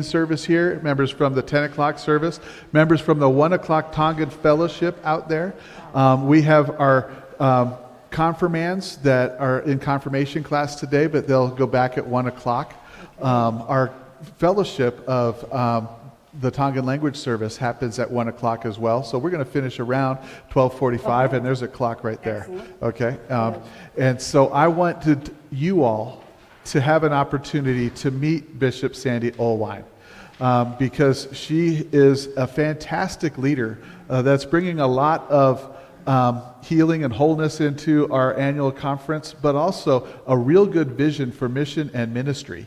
main service here, members from the 10 o'clock service, members from the 1 o'clock Tongan Fellowship out there. We have our confirmands that are in confirmation class today, but they'll go back at 1 o'clock. Our fellowship of the Tongan language service happens at 1 o'clock as well. So we're going to finish around 12:45, okay. And there's a clock right there. Excellent. Okay. And so I wanted you all to have an opportunity to meet Bishop Sandy Olewine, because she is a fantastic leader that's bringing a lot of healing and wholeness into our annual conference, but also a real good vision for mission and ministry.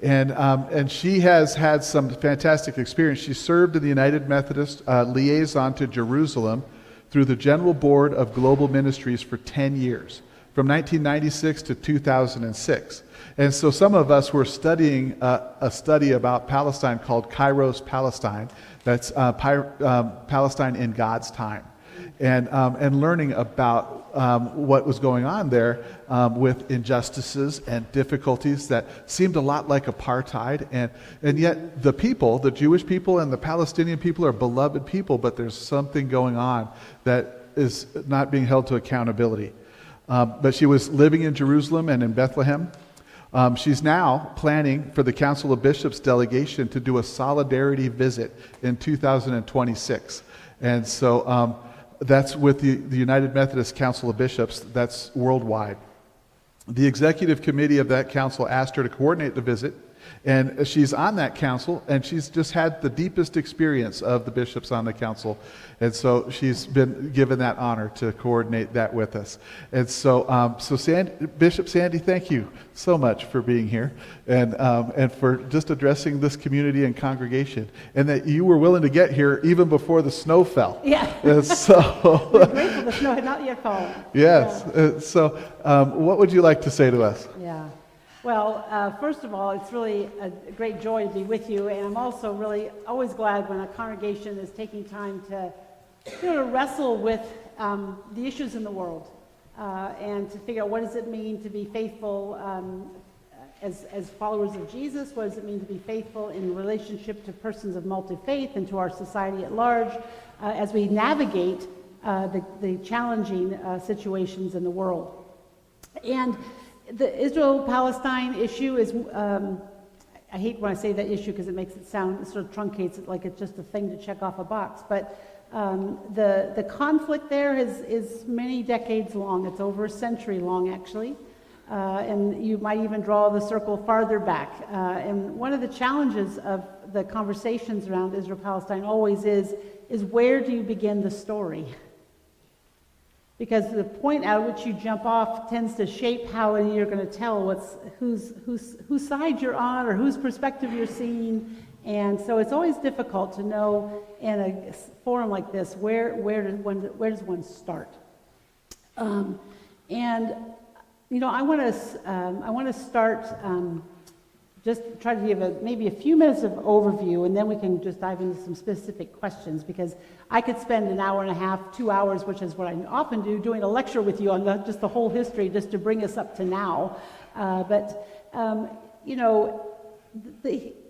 And she has had some fantastic experience. She served in the United Methodist liaison to Jerusalem through the General Board of Global Ministries for 10 years, from 1996 to 2006. And so some of us were studying a study about Palestine called Kairos Palestine. That's Palestine in God's time. And learning about what was going on there with injustices and difficulties that seemed a lot like apartheid. And yet the people, the Jewish people and the Palestinian people, are beloved people, but there's something going on that is not being held to accountability. But she was living in Jerusalem and in Bethlehem. She's now planning for the Council of Bishops delegation to do a solidarity visit in 2026. And so that's with the United Methodist Council of Bishops. That's worldwide. The executive committee of that council asked her to coordinate the visit, and she's on that council, and she's just had the deepest experience of the bishops on the council, and so she's been given that honor to coordinate that with us. And so, Bishop Sandy, thank you so much for being here, and for just addressing this community and congregation, and that you were willing to get here even before the snow fell. Yeah. And so we're grateful the snow had not yet fallen. Yes. Yeah. So, what would you like to say to us? Yeah. Well, first of all, it's really a great joy to be with you, and I'm also really always glad when a congregation is taking time to wrestle with the issues in the world and to figure out what does it mean to be faithful as followers of Jesus. What does it mean to be faithful in relationship to persons of multi-faith and to our society at large as we navigate the challenging situations in the world. And the Israel-Palestine issue is, I hate when I say that issue because it makes it sound, it sort of truncates it like it's just a thing to check off a box. But the conflict there is many decades long. It's over a century long, actually. And you might even draw the circle farther back. And one of the challenges of the conversations around Israel-Palestine always is where do you begin the story? Because the point at which you jump off tends to shape how you're going to tell whose side you're on or whose perspective you're seeing. And so it's always difficult to know in a forum like this where does one start. And I want to start just try to give maybe a few minutes of overview, and then we can just dive into some specific questions, because I could spend an hour and a half, 2 hours, which is what I often do, doing a lecture with you on just the whole history, just to bring us up to now. But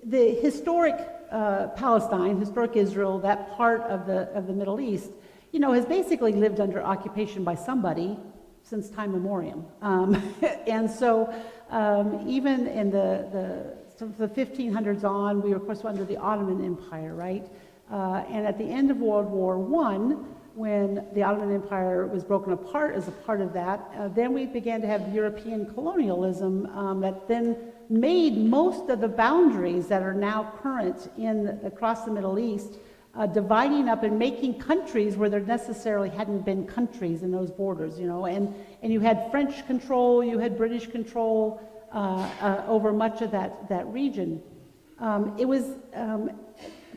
the historic Palestine, historic Israel, that part of the Middle East, has basically lived under occupation by somebody since time memoriam. And so even in the 1500s on, we were, of course, under the Ottoman Empire, right? And at the end of World War I, when the Ottoman Empire was broken apart as a part of that, then we began to have European colonialism that then made most of the boundaries that are now current across the Middle East, dividing up and making countries where there necessarily hadn't been countries in those borders, and you had French control, you had British control over much of that region. It was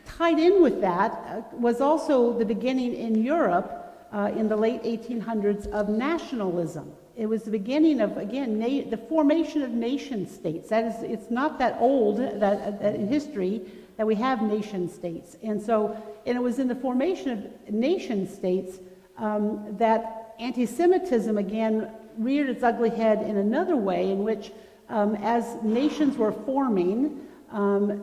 tied in with that was also the beginning in Europe in the late 1800s of nationalism. It was the beginning of, again, the formation of nation states. It's not that old that in history that we have nation states. And it was in the formation of nation states that anti-Semitism again reared its ugly head in another way, in which as nations were forming,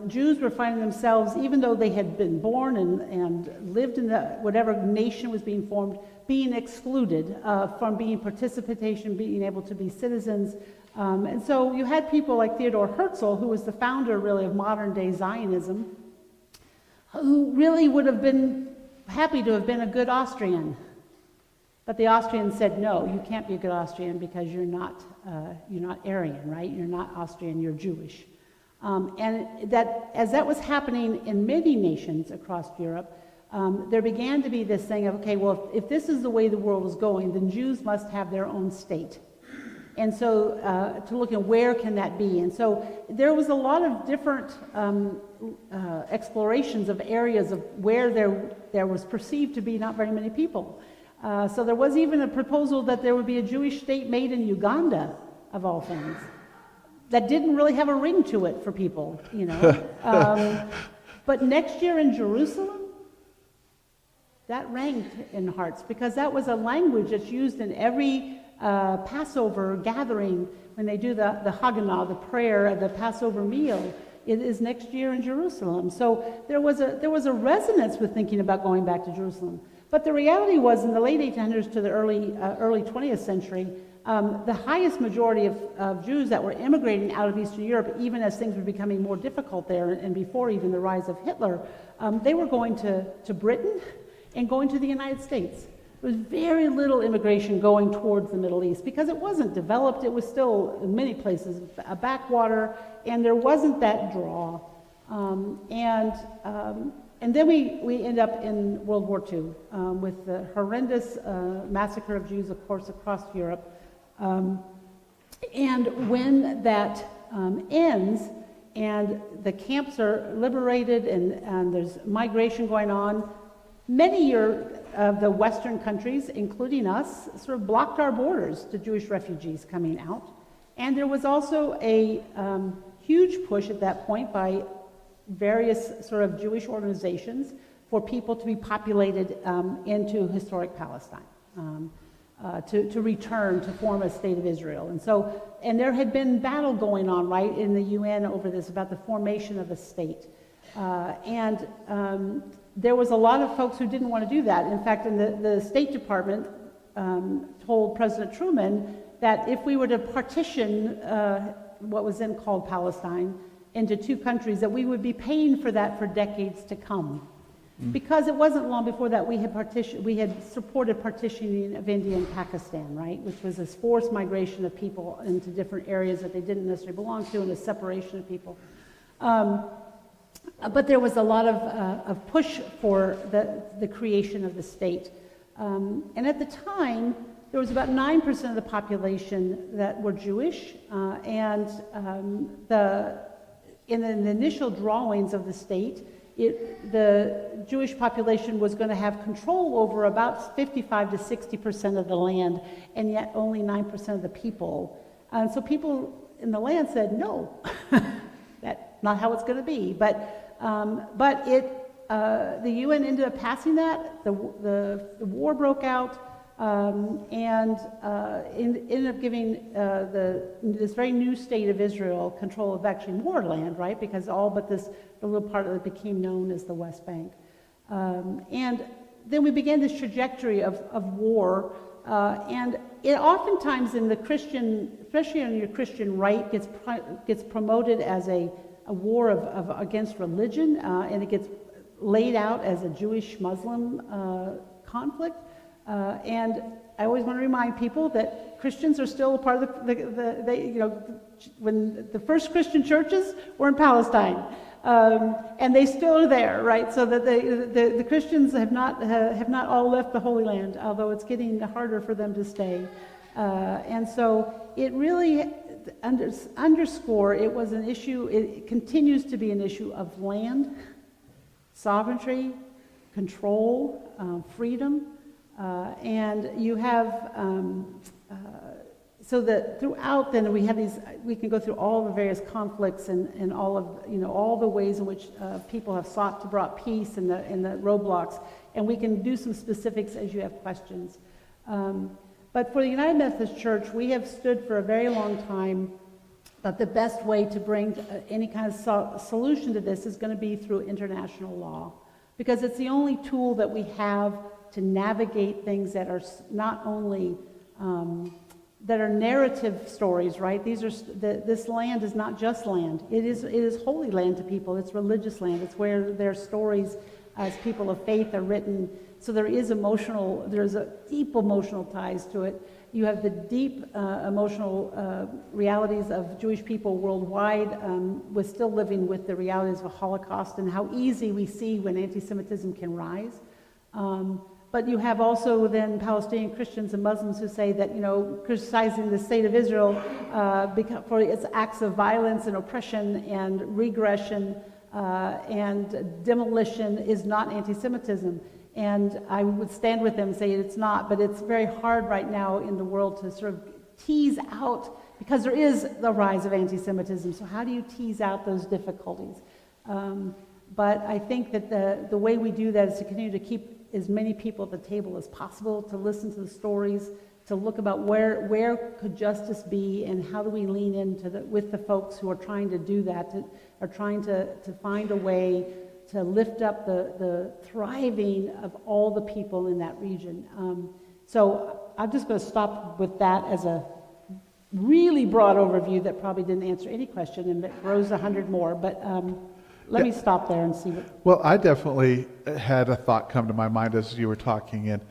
Jews were finding themselves, even though they had been born and lived in whatever nation was being formed, being excluded from being being able to be citizens. And so you had people like Theodor Herzl, who was the founder really of modern day Zionism, who really would have been happy to have been a good Austrian. But the Austrians said, no, you can't be a good Austrian because you're not Aryan, right? You're not Austrian, you're Jewish. And that, as that was happening in many nations across Europe, there began to be this thing of, okay, well, if this is the way the world is going, then Jews must have their own state. And so to look at where can that be? And so there was a lot of different explorations of areas of where there was perceived to be not very many people. So there was even a proposal that there would be a Jewish state made in Uganda, of all things, that didn't really have a ring to it for people, you know. But next year in Jerusalem, that rang in hearts, because that was a language that's used in every Passover gathering when they do the Haganah, the prayer, the Passover meal. It is next year in Jerusalem. So there was a resonance with thinking about going back to Jerusalem. But the reality was, in the late 1800s to the early 20th century, the highest majority of Jews that were immigrating out of Eastern Europe, even as things were becoming more difficult there, and before even the rise of Hitler, they were going to Britain and going to the United States. There was very little immigration going towards the Middle East because it wasn't developed. It was still, in many places, a backwater, and there wasn't that draw. And then we end up in World War II with the horrendous massacre of Jews, of course, across Europe. And when that ends and the camps are liberated and there's migration going on, many of the Western countries, including us, sort of blocked our borders to Jewish refugees coming out. And there was also a huge push at that point by various sort of Jewish organizations for people to be populated into historic Palestine, to return to form a state of Israel. And there had been battle going on, right, in the UN over this, about the formation of a state. There was a lot of folks who didn't want to do that. In fact, the State Department told President Truman that if we were to partition what was then called Palestine into two countries, that we would be paying for that for decades to come. Because it wasn't long before that we had supported partitioning of India and Pakistan, right, which was this forced migration of people into different areas that they didn't necessarily belong to, and a separation of people. But there was a lot of push for the creation of the state. And at the time, there was about 9% of the population that were Jewish, and in the initial drawings of the state, the Jewish population was going to have control over about 55 to 60% of the land, and yet only 9% of the people. And so people in the land said, no, that's not how it's going to be. But the UN ended up passing that. The war broke out. And ended up giving this very new state of Israel control of actually more land, right? Because all but the little part that became known as the West Bank. And then we began this trajectory of war. And it oftentimes in the Christian, especially on your Christian right, gets promoted as a war against religion, and it gets laid out as a Jewish-Muslim conflict. And I always want to remind people that Christians are still a part of when the first Christian churches were in Palestine, and they still are there, right? So that the Christians have not all left the Holy Land, although it's getting harder for them to stay. And so it really underscore it was an issue. It continues to be an issue of land, sovereignty, control, freedom. And you have, so that throughout then we have we can go through all the various conflicts and all of, all the ways in which people have sought to brought peace in the roadblocks. And we can do some specifics as you have questions. But for the United Methodist Church, we have stood for a very long time But the best way to bring any kind of solution to this is going to be through international law, because it's the only tool that we have to navigate things that are not only that are narrative stories, right? This land is not just land. It is holy land to people. It's religious land. It's where their stories as people of faith are written. So there's a deep emotional ties to it. You have the deep emotional realities of Jewish people worldwide, with still living with the realities of a Holocaust and how easy we see when anti-Semitism can rise. But you have also then Palestinian Christians and Muslims who say that, criticizing the state of Israel for its acts of violence and oppression and regression and demolition is not anti-Semitism. And I would stand with them and say it's not, but it's very hard right now in the world to sort of tease out, because there is the rise of anti-Semitism. So how do you tease out those difficulties? But I think that the way we do that is to continue to keep as many people at the table as possible, to listen to the stories, to look about where could justice be, and how do we lean into with the folks who are trying to do that, are trying to find a way to lift up the thriving of all the people in that region. So I'm just going to stop with that as a really broad overview that probably didn't answer any question, and it grows 100 more. But let me stop there and see what... Well, I definitely had a thought come to my mind as you were talking, and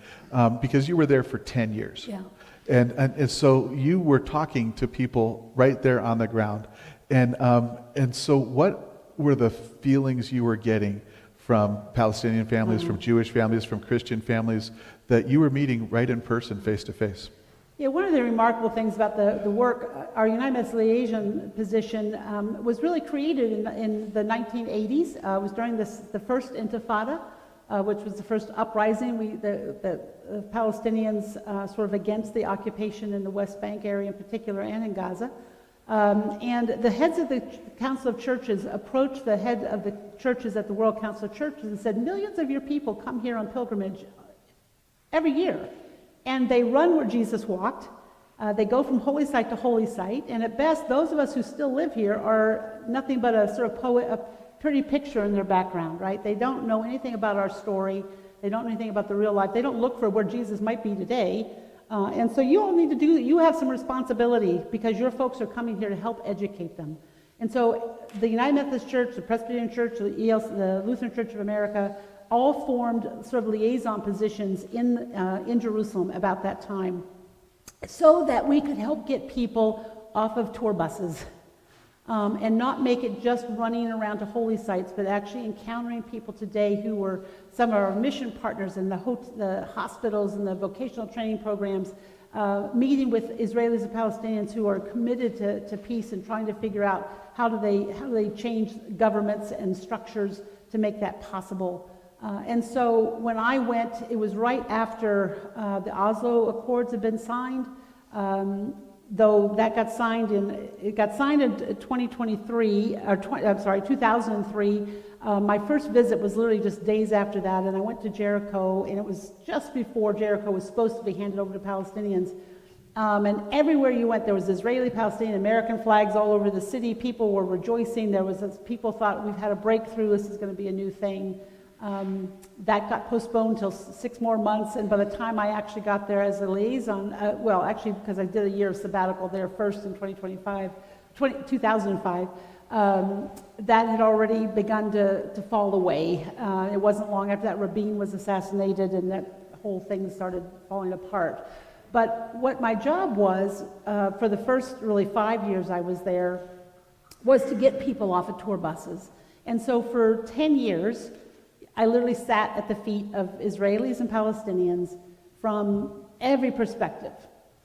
because you were there for 10 years. Yeah. And so you were talking to people right there on the ground. And so what were the feelings you were getting from Palestinian families, from Jewish families, from Christian families, that you were meeting right in person, face to face? Yeah, one of the remarkable things about the work, our United Methodist liaison position was really created in the 1980s. It was during the first Intifada, which was the first uprising. The Palestinians sort of against the occupation in the West Bank area in particular, and in Gaza. And the heads of the Council of Churches approached the head of the churches at the World Council of Churches and said, millions of your people come here on pilgrimage every year. And they run where Jesus walked. They go from holy site to holy site. And at best, those of us who still live here are nothing but a sort of a pretty picture in their background, right? They don't know anything about our story. They don't know anything about the real life. They don't look for where Jesus might be today. And so you all need to you have some responsibility, because your folks are coming here to help educate them. And so the United Methodist Church, the Presbyterian Church, the Lutheran Church of America, all formed sort of liaison positions in Jerusalem about that time, so that we could help get people off of tour buses and not make it just running around to holy sites, but actually encountering people today who were some of our mission partners in the hospitals and the vocational training programs, meeting with Israelis and Palestinians who are committed to peace and trying to figure out how do they change governments and structures to make that possible. And so when I went, it was right after the Oslo Accords had been signed. Though that got signed in 2023, 2003. My first visit was literally just days after that, and I went to Jericho, and it was just before Jericho was supposed to be handed over to Palestinians. And everywhere you went, there was Israeli, Palestinian, American flags all over the city. People were rejoicing. People thought, we've had a breakthrough. This is going to be a new thing. That got postponed till 6 more months, and by the time I actually got there as a liaison, because I did a year of sabbatical there first in 2005, that had already begun to fall away. It wasn't long after that Rabin was assassinated, and that whole thing started falling apart. But what my job was, for the first really 5 years I was there, was to get people off of tour buses. And so for 10 years, I literally sat at the feet of Israelis and Palestinians from every perspective,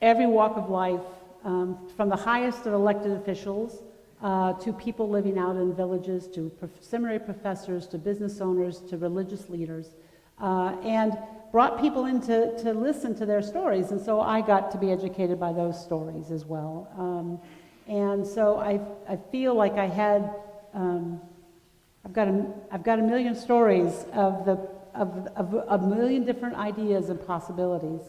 every walk of life, from the highest of elected officials to people living out in villages, to seminary professors, to business owners, to religious leaders, and brought people in to listen to their stories. And so I got to be educated by those stories as well. And so I feel like I had... I've got a million stories of a million different ideas and possibilities,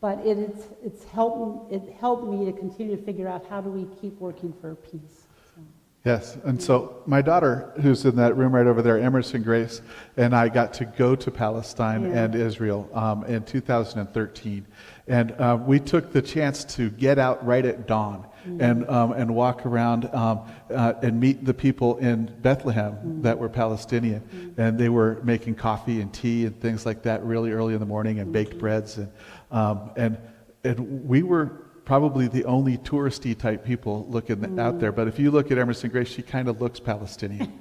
but it's helped me to continue to figure out how do we keep working for peace. So. Yes, and so my daughter, who's in that room right over there, Emerson Grace, and I got to go to Palestine and Israel in 2013. And we took the chance to get out right at dawn and walk around and meet the people in Bethlehem that were Palestinian. And they were making coffee and tea and things like that really early in the morning, and baked breads. And we were probably the only touristy type people looking out there. But if you look at Emerson Grace, she kind of looks Palestinian.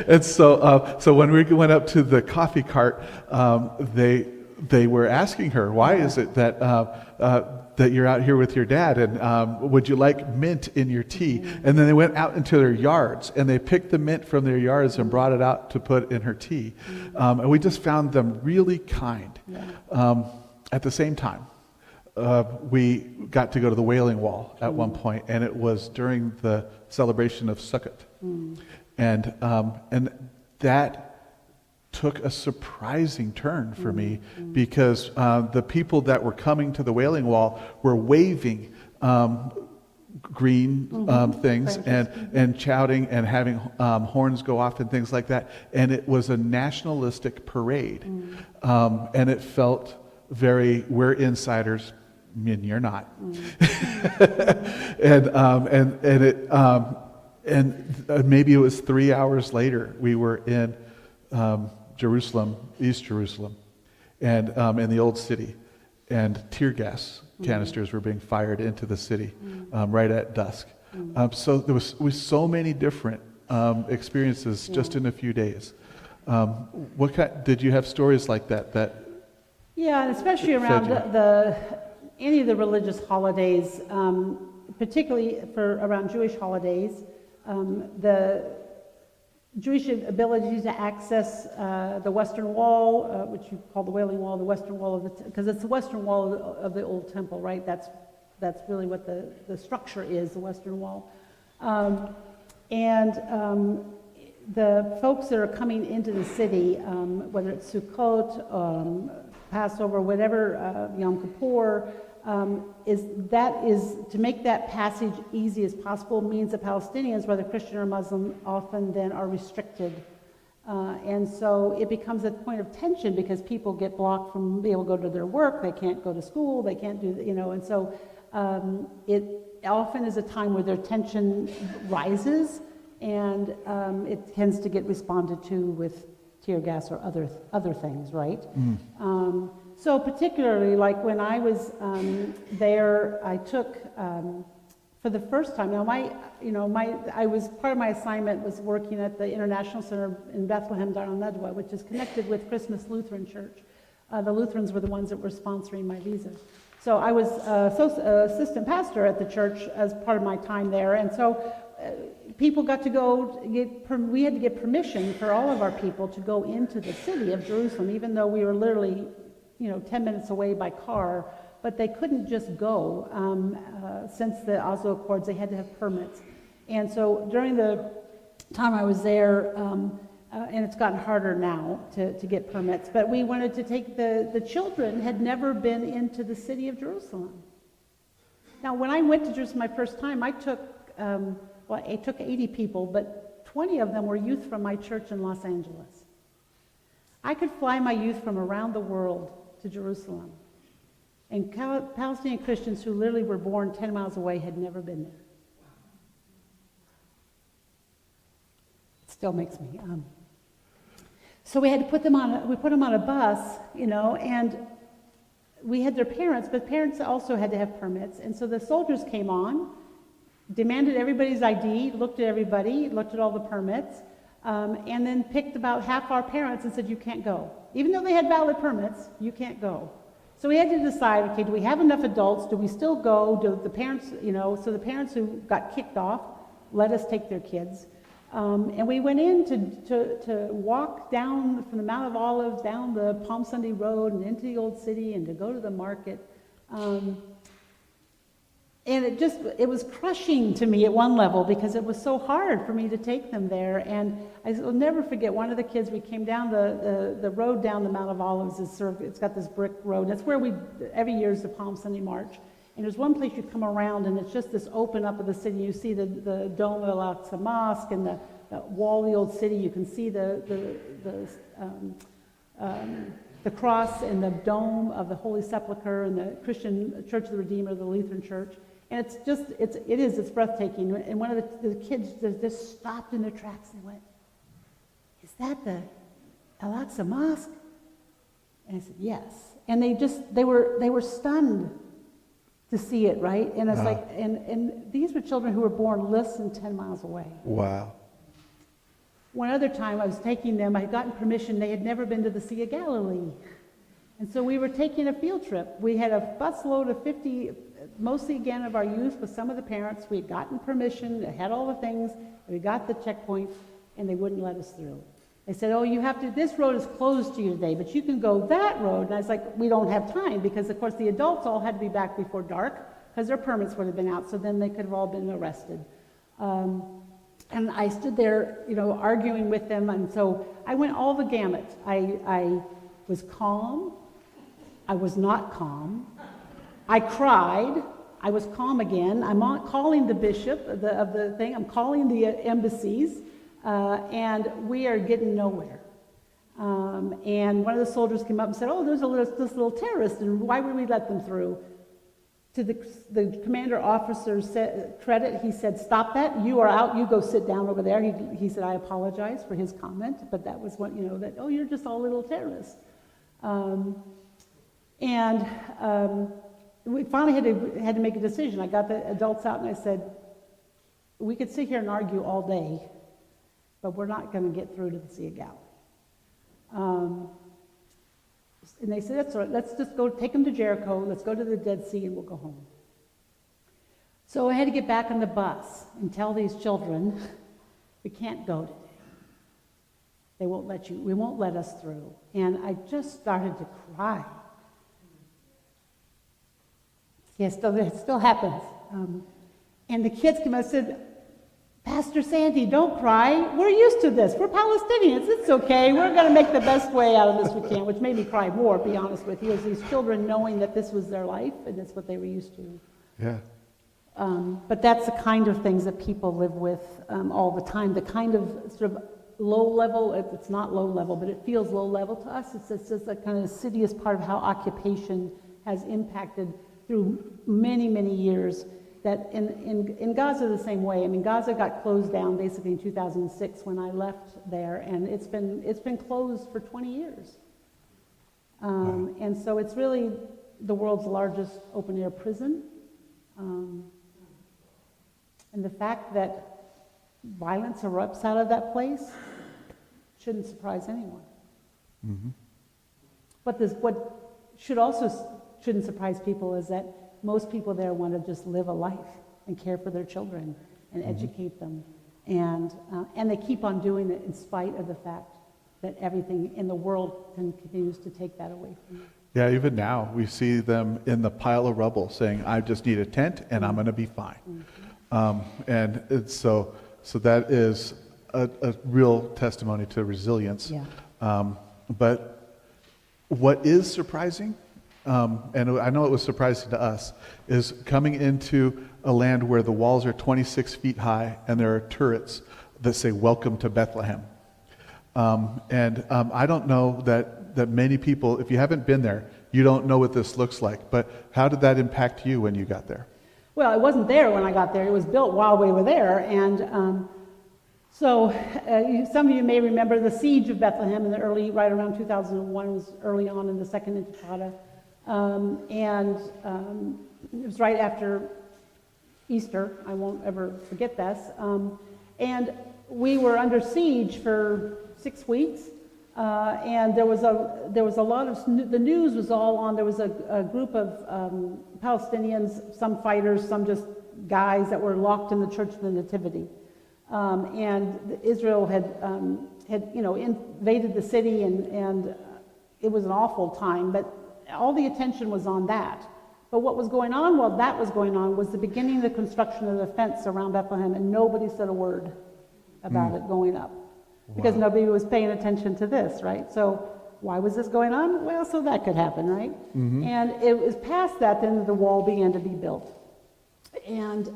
And so when we went up to the coffee cart, they were asking her, why is it that that you're out here with your dad, and would you like mint in your tea? And then they went out into their yards, and they picked the mint from their yards and brought it out to put in her tea. And we just found them really kind. At the same time, we got to go to the Wailing Wall at one point, and it was during the celebration of Sukkot. And that took a surprising turn for me, because the people that were coming to the Wailing Wall were waving green things and shouting and having horns go off and things like that. And it was a nationalistic parade. And it felt very, we're insiders, and you're not. And maybe it was 3 hours later, we were in Jerusalem, East Jerusalem, and in the old city, and tear gas canisters were being fired into the city right at dusk. So there was so many different experiences just in a few days. Did you have stories like that? Yeah, and especially around any of the religious holidays, particularly around Jewish holidays, the Jewish ability to access the Western Wall, which you call the Wailing Wall, the Western Wall because it's the Western Wall of the old temple, right? That's really what the structure is, the Western Wall. The folks that are coming into the city, whether it's Sukkot, Passover, whatever, Yom Kippur, is to make that passage easy as possible means that Palestinians, whether Christian or Muslim, often then are restricted. And so it becomes a point of tension because people get blocked from being able to go to their work, they can't go to school, they can't do, and so it often is a time where their tension rises, and it tends to get responded to with tear gas or other things, right? So particularly, like when I was there, I took for the first time. Now, part of my assignment was working at the International Center in Bethlehem, Dar al-Nadwa, which is connected with Christmas Lutheran Church. The Lutherans were the ones that were sponsoring my visa. So I was assistant pastor at the church as part of my time there, and so people got to go. We had to get permission for all of our people to go into the city of Jerusalem, even though we were literally 10 minutes away by car, but they couldn't just go. Since the Oslo Accords, they had to have permits. And so during the time I was there, and it's gotten harder now to get permits, but we wanted to take the children had never been into the city of Jerusalem. Now, when I went to Jerusalem my first time, I took 80 people, but 20 of them were youth from my church in Los Angeles. I could fly my youth from around the world to Jerusalem. And Palestinian Christians who literally were born 10 miles away had never been there. It still makes me. So we had to put them on a bus, and we had their parents, but parents also had to have permits. And so the soldiers came on, demanded everybody's ID, looked at everybody, looked at all the permits, and then picked about half our parents and said, you can't go. Even though they had valid permits, you can't go. So we had to decide, okay, do we have enough adults? Do we still go? Do the parents, so the parents who got kicked off let us take their kids. And we went in to walk down from the Mount of Olives, down the Palm Sunday Road and into the Old City and to go to the market. And it was crushing to me at one level because it was so hard for me to take them there. And I will never forget one of the kids, we came down the road down the Mount of Olives, it's got this brick road. That's where every year is the Palm Sunday March. And there's one place you come around and it's just this open up of the city. You see the dome of Al-Aqsa Mosque and the wall of the old city. You can see the cross and the dome of the Holy Sepulchre and the Christian Church of the Redeemer, the Lutheran Church. And it's breathtaking. And one of the kids just stopped in their tracks and went, "Is that the Al-Aqsa Mosque?" And I said, "Yes." And they were stunned to see it, right? And it's like, and these were children who were born less than 10 miles away. Wow. One other time I was taking them, I had gotten permission, they had never been to the Sea of Galilee. And so we were taking a field trip. We had a busload of 50, mostly again of our youth with some of the parents. We had gotten permission, they had all the things, we got the checkpoint, and they wouldn't let us through. They said, "Oh, this road is closed to you today, but you can go that road." And I was like, "We don't have time," because of course the adults all had to be back before dark, because their permits would have been out, so then they could have all been arrested. And I stood there, arguing with them, and so I went all the gamut. I was calm. I was not calm. I cried. I was calm again. I'm calling the bishop of the thing. I'm calling the embassies, and we are getting nowhere. And one of the soldiers came up and said, "Oh, there's this little terrorist, and why would we let them through?" To the commander officer's credit, he said, "Stop that. You are out. You go sit down over there." He said, "I apologize for his comment, but that was what, oh, you're just all little terrorists." We finally had to make a decision. I got the adults out and I said, "We could sit here and argue all day, but we're not going to get through to the Sea of Galilee." And they said, "That's all right, let's just go take them to Jericho, let's go to the Dead Sea and we'll go home." So I had to get back on the bus and tell these children, "We can't go today. We won't let us through." And I just started to cry. Yes, it still happens. And the kids came and said, "Pastor Sandy, don't cry. We're used to this. We're Palestinians. It's okay. We're going to make the best way out of this we can," which made me cry more, to be honest with you, as these children knowing that this was their life and that's what they were used to. Yeah. But that's the kind of things that people live with all the time. The kind of sort of low level, it's not low level, but it feels low level to us. It's just a kind of insidious part of how occupation has impacted through many, many years. That in Gaza the same way. I mean, Gaza got closed down basically in 2006 when I left there, and it's been closed for 20 years. And so it's really the world's largest open air prison. And the fact that violence erupts out of that place shouldn't surprise anyone. Mm-hmm. What shouldn't surprise people is that most people there want to just live a life and care for their children and educate them. And they keep on doing it in spite of the fact that everything in the world continues to take that away from them. Yeah, even now we see them in the pile of rubble saying, "I just need a tent and I'm going to be fine." And it's so that is a real testimony to resilience. Yeah. But what is surprising, and I know it was surprising to us, is coming into a land where the walls are 26 feet high and there are turrets that say, "Welcome to Bethlehem." I don't know that many people, if you haven't been there, you don't know what this looks like. But how did that impact you when you got there? Well, it wasn't there when I got there. It was built while we were there. And some of you may remember the siege of Bethlehem in the right around 2001. It was early on in the Second Intifada. It was right after Easter. I won't ever forget this. And we were under siege for 6 weeks. And there was a lot of, the news was all on. There was a group of Palestinians, some fighters, some just guys that were locked in the Church of the Nativity. And Israel had invaded the city, and it was an awful time, but all the attention was on that. But what was going on while that was going on was the beginning of the construction of the fence around Bethlehem, and nobody said a word about it going up because nobody was paying attention to this, right? So why was this going on? Well, so that could happen, right? And it was past that, then the wall began to be built. And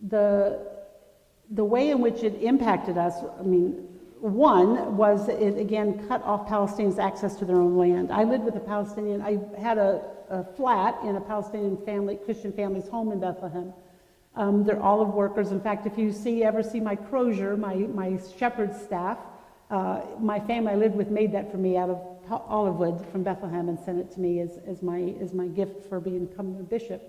the way in which it impacted us, I mean, one was it again cut off Palestinians' access to their own land. I lived with a Palestinian, I had a flat in a Palestinian family, Christian family's home in Bethlehem. They're olive workers. In fact, if you ever see my crozier, my shepherd's staff, my family I lived with made that for me out of olive wood from Bethlehem and sent it to me as my gift for becoming a bishop.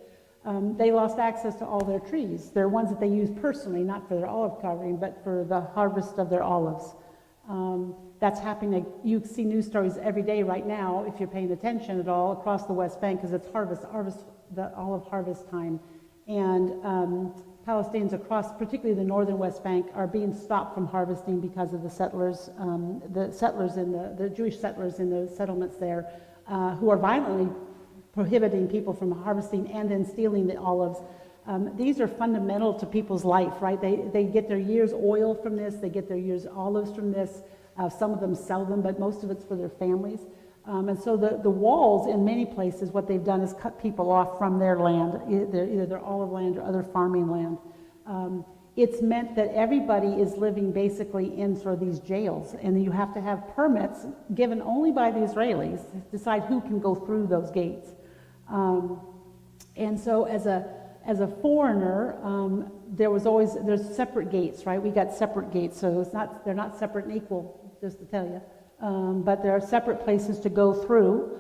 They lost access to all their trees. They're ones that they use personally, not for their olive covering, but for the harvest of their olives. That's happening. You see news stories every day right now, if you're paying attention at all, across the West Bank, because it's the olive harvest time. And Palestinians across, particularly the northern West Bank, are being stopped from harvesting because of the Jewish settlers in the settlements there, who are violently prohibiting people from harvesting and then stealing the olives. These are fundamental to people's life, right? They get their year's oil from this, they get their year's olives from this. Some of them sell them, but most of it's for their families. And so the walls in many places, what they've done is cut people off from their land, either their olive land or other farming land. It's meant that everybody is living basically in sort of these jails, and you have to have permits given only by the Israelis to decide who can go through those gates. And so as a foreigner, there's separate gates, right? We got separate gates, so they're not separate and equal, just to tell you. But there are separate places to go through.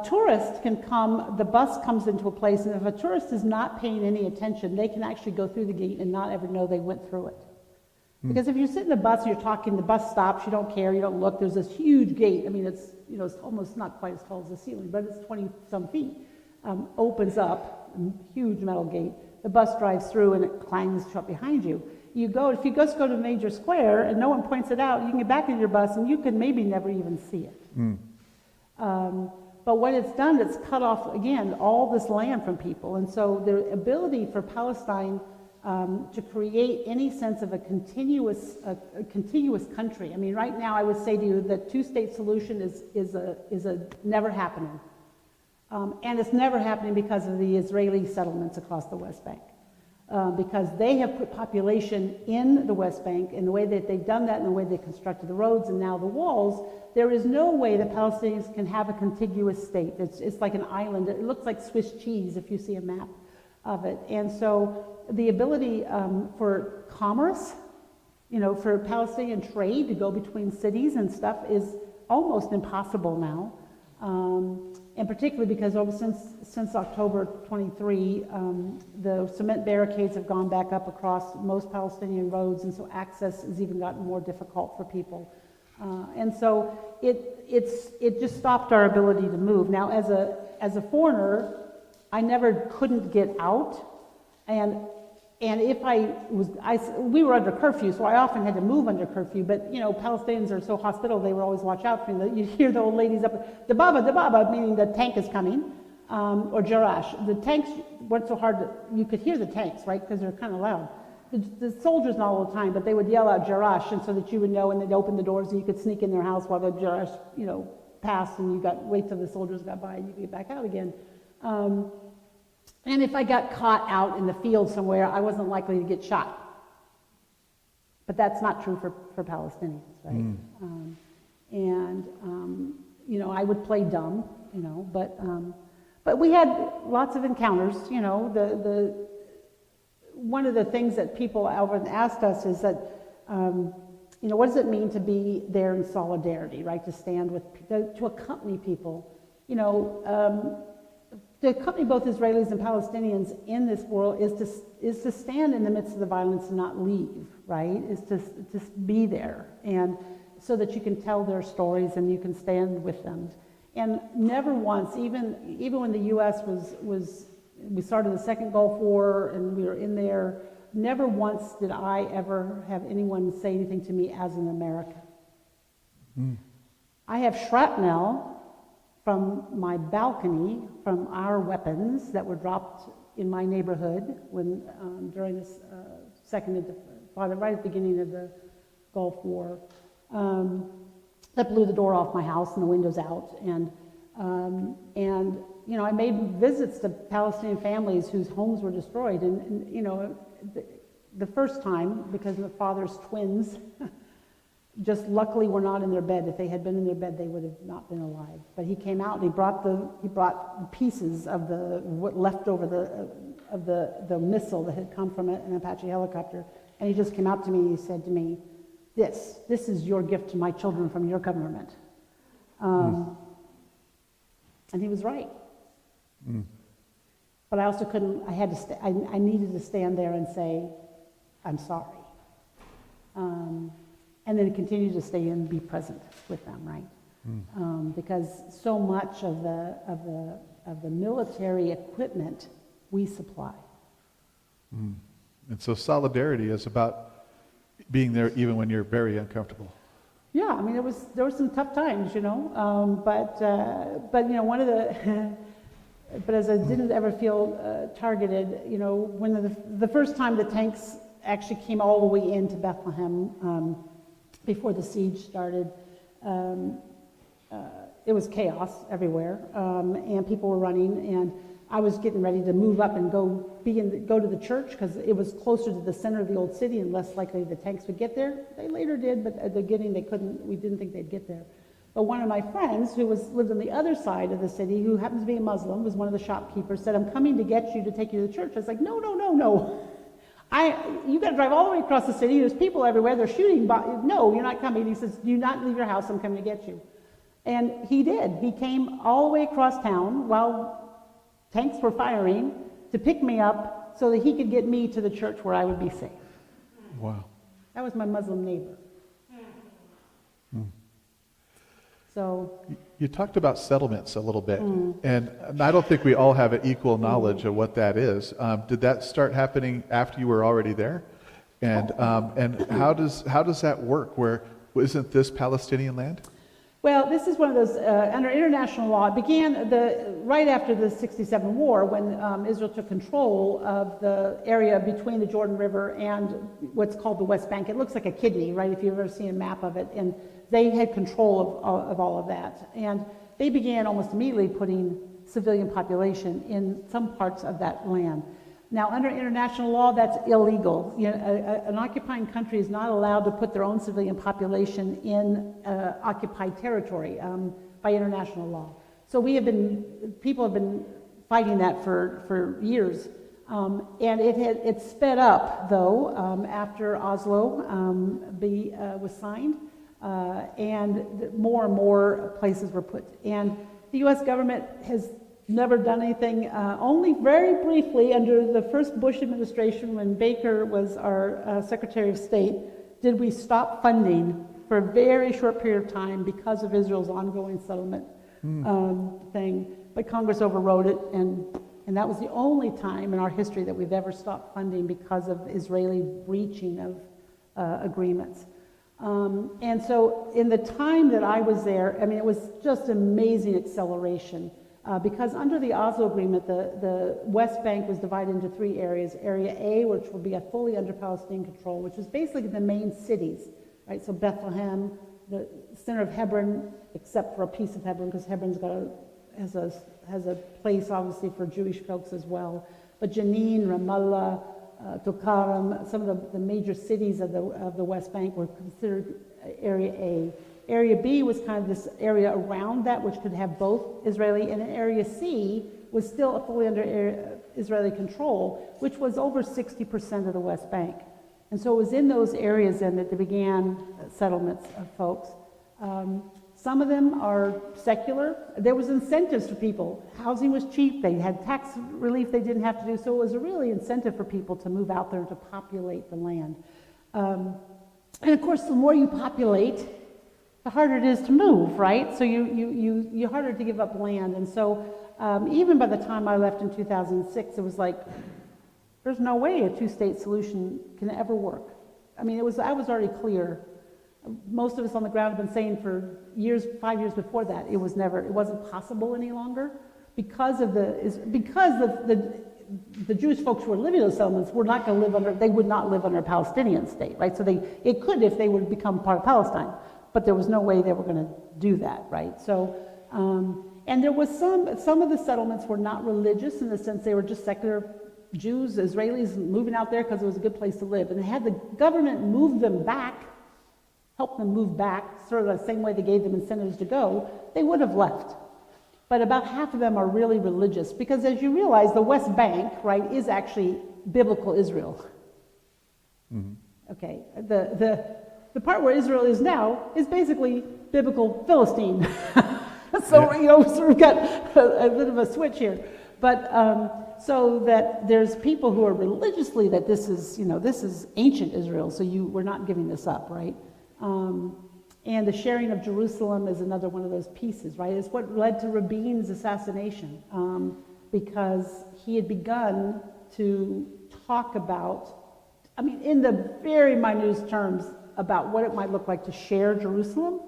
Tourists can come, the bus comes into a place, and if a tourist is not paying any attention, they can actually go through the gate and not ever know they went through it. Because if you sit in the bus and you're talking, the bus stops, you don't care, you don't look, there's this huge gate. I mean, it's almost not quite as tall as the ceiling, but it's 20-some feet. Opens up, a huge metal gate. The bus drives through and it clangs shut behind you. If you just go to Major Square and no one points it out, you can get back in your bus and you can maybe never even see it. But what it's done, it's cut off, again, all this land from people. And so the ability for Palestine to create any sense of a continuous country. I mean, right now I would say to you that two-state solution is a never happening. And it's never happening because of the Israeli settlements across the West Bank. Because they have put population in the West Bank in the way that they've done that, in the way they constructed the roads and now the walls. There is no way that Palestinians can have a contiguous state. It's like an island. It looks like Swiss cheese if you see a map of it. And so the ability for commerce, for Palestinian trade to go between cities and stuff is almost impossible now. And particularly because since October 23, the cement barricades have gone back up across most Palestinian roads, and so access has even gotten more difficult for people. And so it just stopped our ability to move. Now, as a foreigner, I never couldn't get out, and if we were under curfew, so I often had to move under curfew, but Palestinians are so hospitable, they would always watch out for me. You hear the old ladies up, Dababa, meaning the tank is coming, or Jarash. The tanks weren't so hard that you could hear the tanks, right, because they're kind of loud. The soldiers not all the time, but they would yell out Jarash, and so that you would know, and they'd open the doors, and you could sneak in their house while the Jarash, passed, and wait till the soldiers got by, and you could get back out again. And if I got caught out in the field somewhere, I wasn't likely to get shot. But that's not true for Palestinians, right? I would play dumb, but we had lots of encounters. One of the things that people often asked us is that, what does it mean to be there in solidarity, right? To stand with, to accompany people, to accompany both Israelis and Palestinians in this world is to stand in the midst of the violence and not leave, right? Is to be there, and so that you can tell their stories and you can stand with them. And never once, even when the U.S. we started the second Gulf War and we were in there, never once did I ever have anyone say anything to me as an American. I have shrapnel from my balcony from our weapons that were dropped in my neighborhood when during this second Intifada, right at the beginning of the Gulf War. That blew the door off my house and the windows out, and you know, I made visits to Palestinian families whose homes were destroyed, and you know, the first time, because my father's twins just luckily were not in their bed. If they had been in their bed, they would have not been alive. But he came out and he brought the pieces of what left over the missile that had come from an Apache helicopter, and he just came out to me and he said to me, This is your gift to my children from your government. And he was right. But I also couldn't, I needed to stand there and say, I'm sorry. And then continue to stay and be present with them, right? Because so much of the military equipment we supply. And so solidarity is about being there even when you're very uncomfortable. Yeah, I mean, there were some tough times, you know, but you know, one of the, but as I didn't ever feel targeted, you know, when the first time the tanks actually came all the way into Bethlehem before the siege started, it was chaos everywhere, and people were running, and I was getting ready to move up and go to the church because it was closer to the center of the old city and less likely the tanks would get there. They later did, but at the beginning we didn't think they'd get there. But one of my friends who lived on the other side of the city, who happens to be a Muslim, was one of the shopkeepers, said, I'm coming to get you to take you to the church. I was like, no. You got to drive all the way across the city. There's people everywhere. They're shooting. No, you're not coming. He says, do not leave your house. I'm coming to get you. And he did. He came all the way across town while tanks were firing to pick me up so that he could get me to the church where I would be safe. Wow. That was my Muslim neighbor. So you talked about settlements a little bit, and I don't think we all have an equal knowledge of what that is. Did that start happening after you were already there? And how does that work? Where isn't this Palestinian land? Well, this is one of those, under international law, it began right after the 67 war when Israel took control of the area between the Jordan River and what's called the West Bank. It looks like a kidney, right, if you've ever seen a map of it. And they had control of all of that. And they began almost immediately putting civilian population in some parts of that land. Now, under international law, that's illegal. You know, an occupying country is not allowed to put their own civilian population in occupied territory by international law. So people have been fighting that for years. And it sped up, though, after Oslo was signed, and more places were put. And the U.S. government has never done anything, only very briefly under the first Bush administration when Baker was our Secretary of State, did we stop funding for a very short period of time because of Israel's ongoing settlement thing. But Congress overrode it, and that was the only time in our history that we've ever stopped funding because of Israeli breaching of agreements. And so in the time that I was there, I mean, it was just amazing acceleration. Because under the Oslo Agreement, the West Bank was divided into three areas. Area A, which will be fully under Palestinian control, which was basically the main cities, right? So Bethlehem, the center of Hebron, except for a piece of Hebron, because Hebron's has a place, obviously, for Jewish folks as well. But Jenin, Ramallah, Tulkarem, some of the major cities of the West Bank were considered Area A. Area B was kind of this area around that, which could have both Israeli, and Area C was still fully under Israeli control, which was over 60% of the West Bank. And so it was in those areas then that they began settlements of folks. Some of them are secular. There was incentives for people. Housing was cheap. They had tax relief they didn't have to do. So it was a really incentive for people to move out there and to populate the land. And of course, the more you populate, the harder it is to move, right? So you're harder to give up land. And so even by the time I left in 2006, it was like, there's no way a two-state solution can ever work. I mean, I was already clear most of us on the ground have been saying for years, 5 years before that, it wasn't possible any longer because the Jewish folks who were living in those settlements were not going to live under, they would not live under a Palestinian state, right? So it could if they would become part of Palestine, but there was no way they were going to do that, right? So, and there was some of the settlements were not religious in the sense they were just secular Jews, Israelis moving out there because it was a good place to live. And they had the government move them back, help them move back, sort of the same way they gave them incentives to go, they would have left. But about half of them are really religious because as you realize, the West Bank, right, is actually biblical Israel. Mm-hmm. Okay, the part where Israel is now is basically biblical Philistine. So, so we've got a bit of a switch here. But so that there's people who are religiously that this is ancient Israel, so we're not giving this up, right? And the sharing of Jerusalem is another one of those pieces, right? It's what led to Rabin's assassination, because he had begun to talk about, in the very minute terms, about what it might look like to share Jerusalem,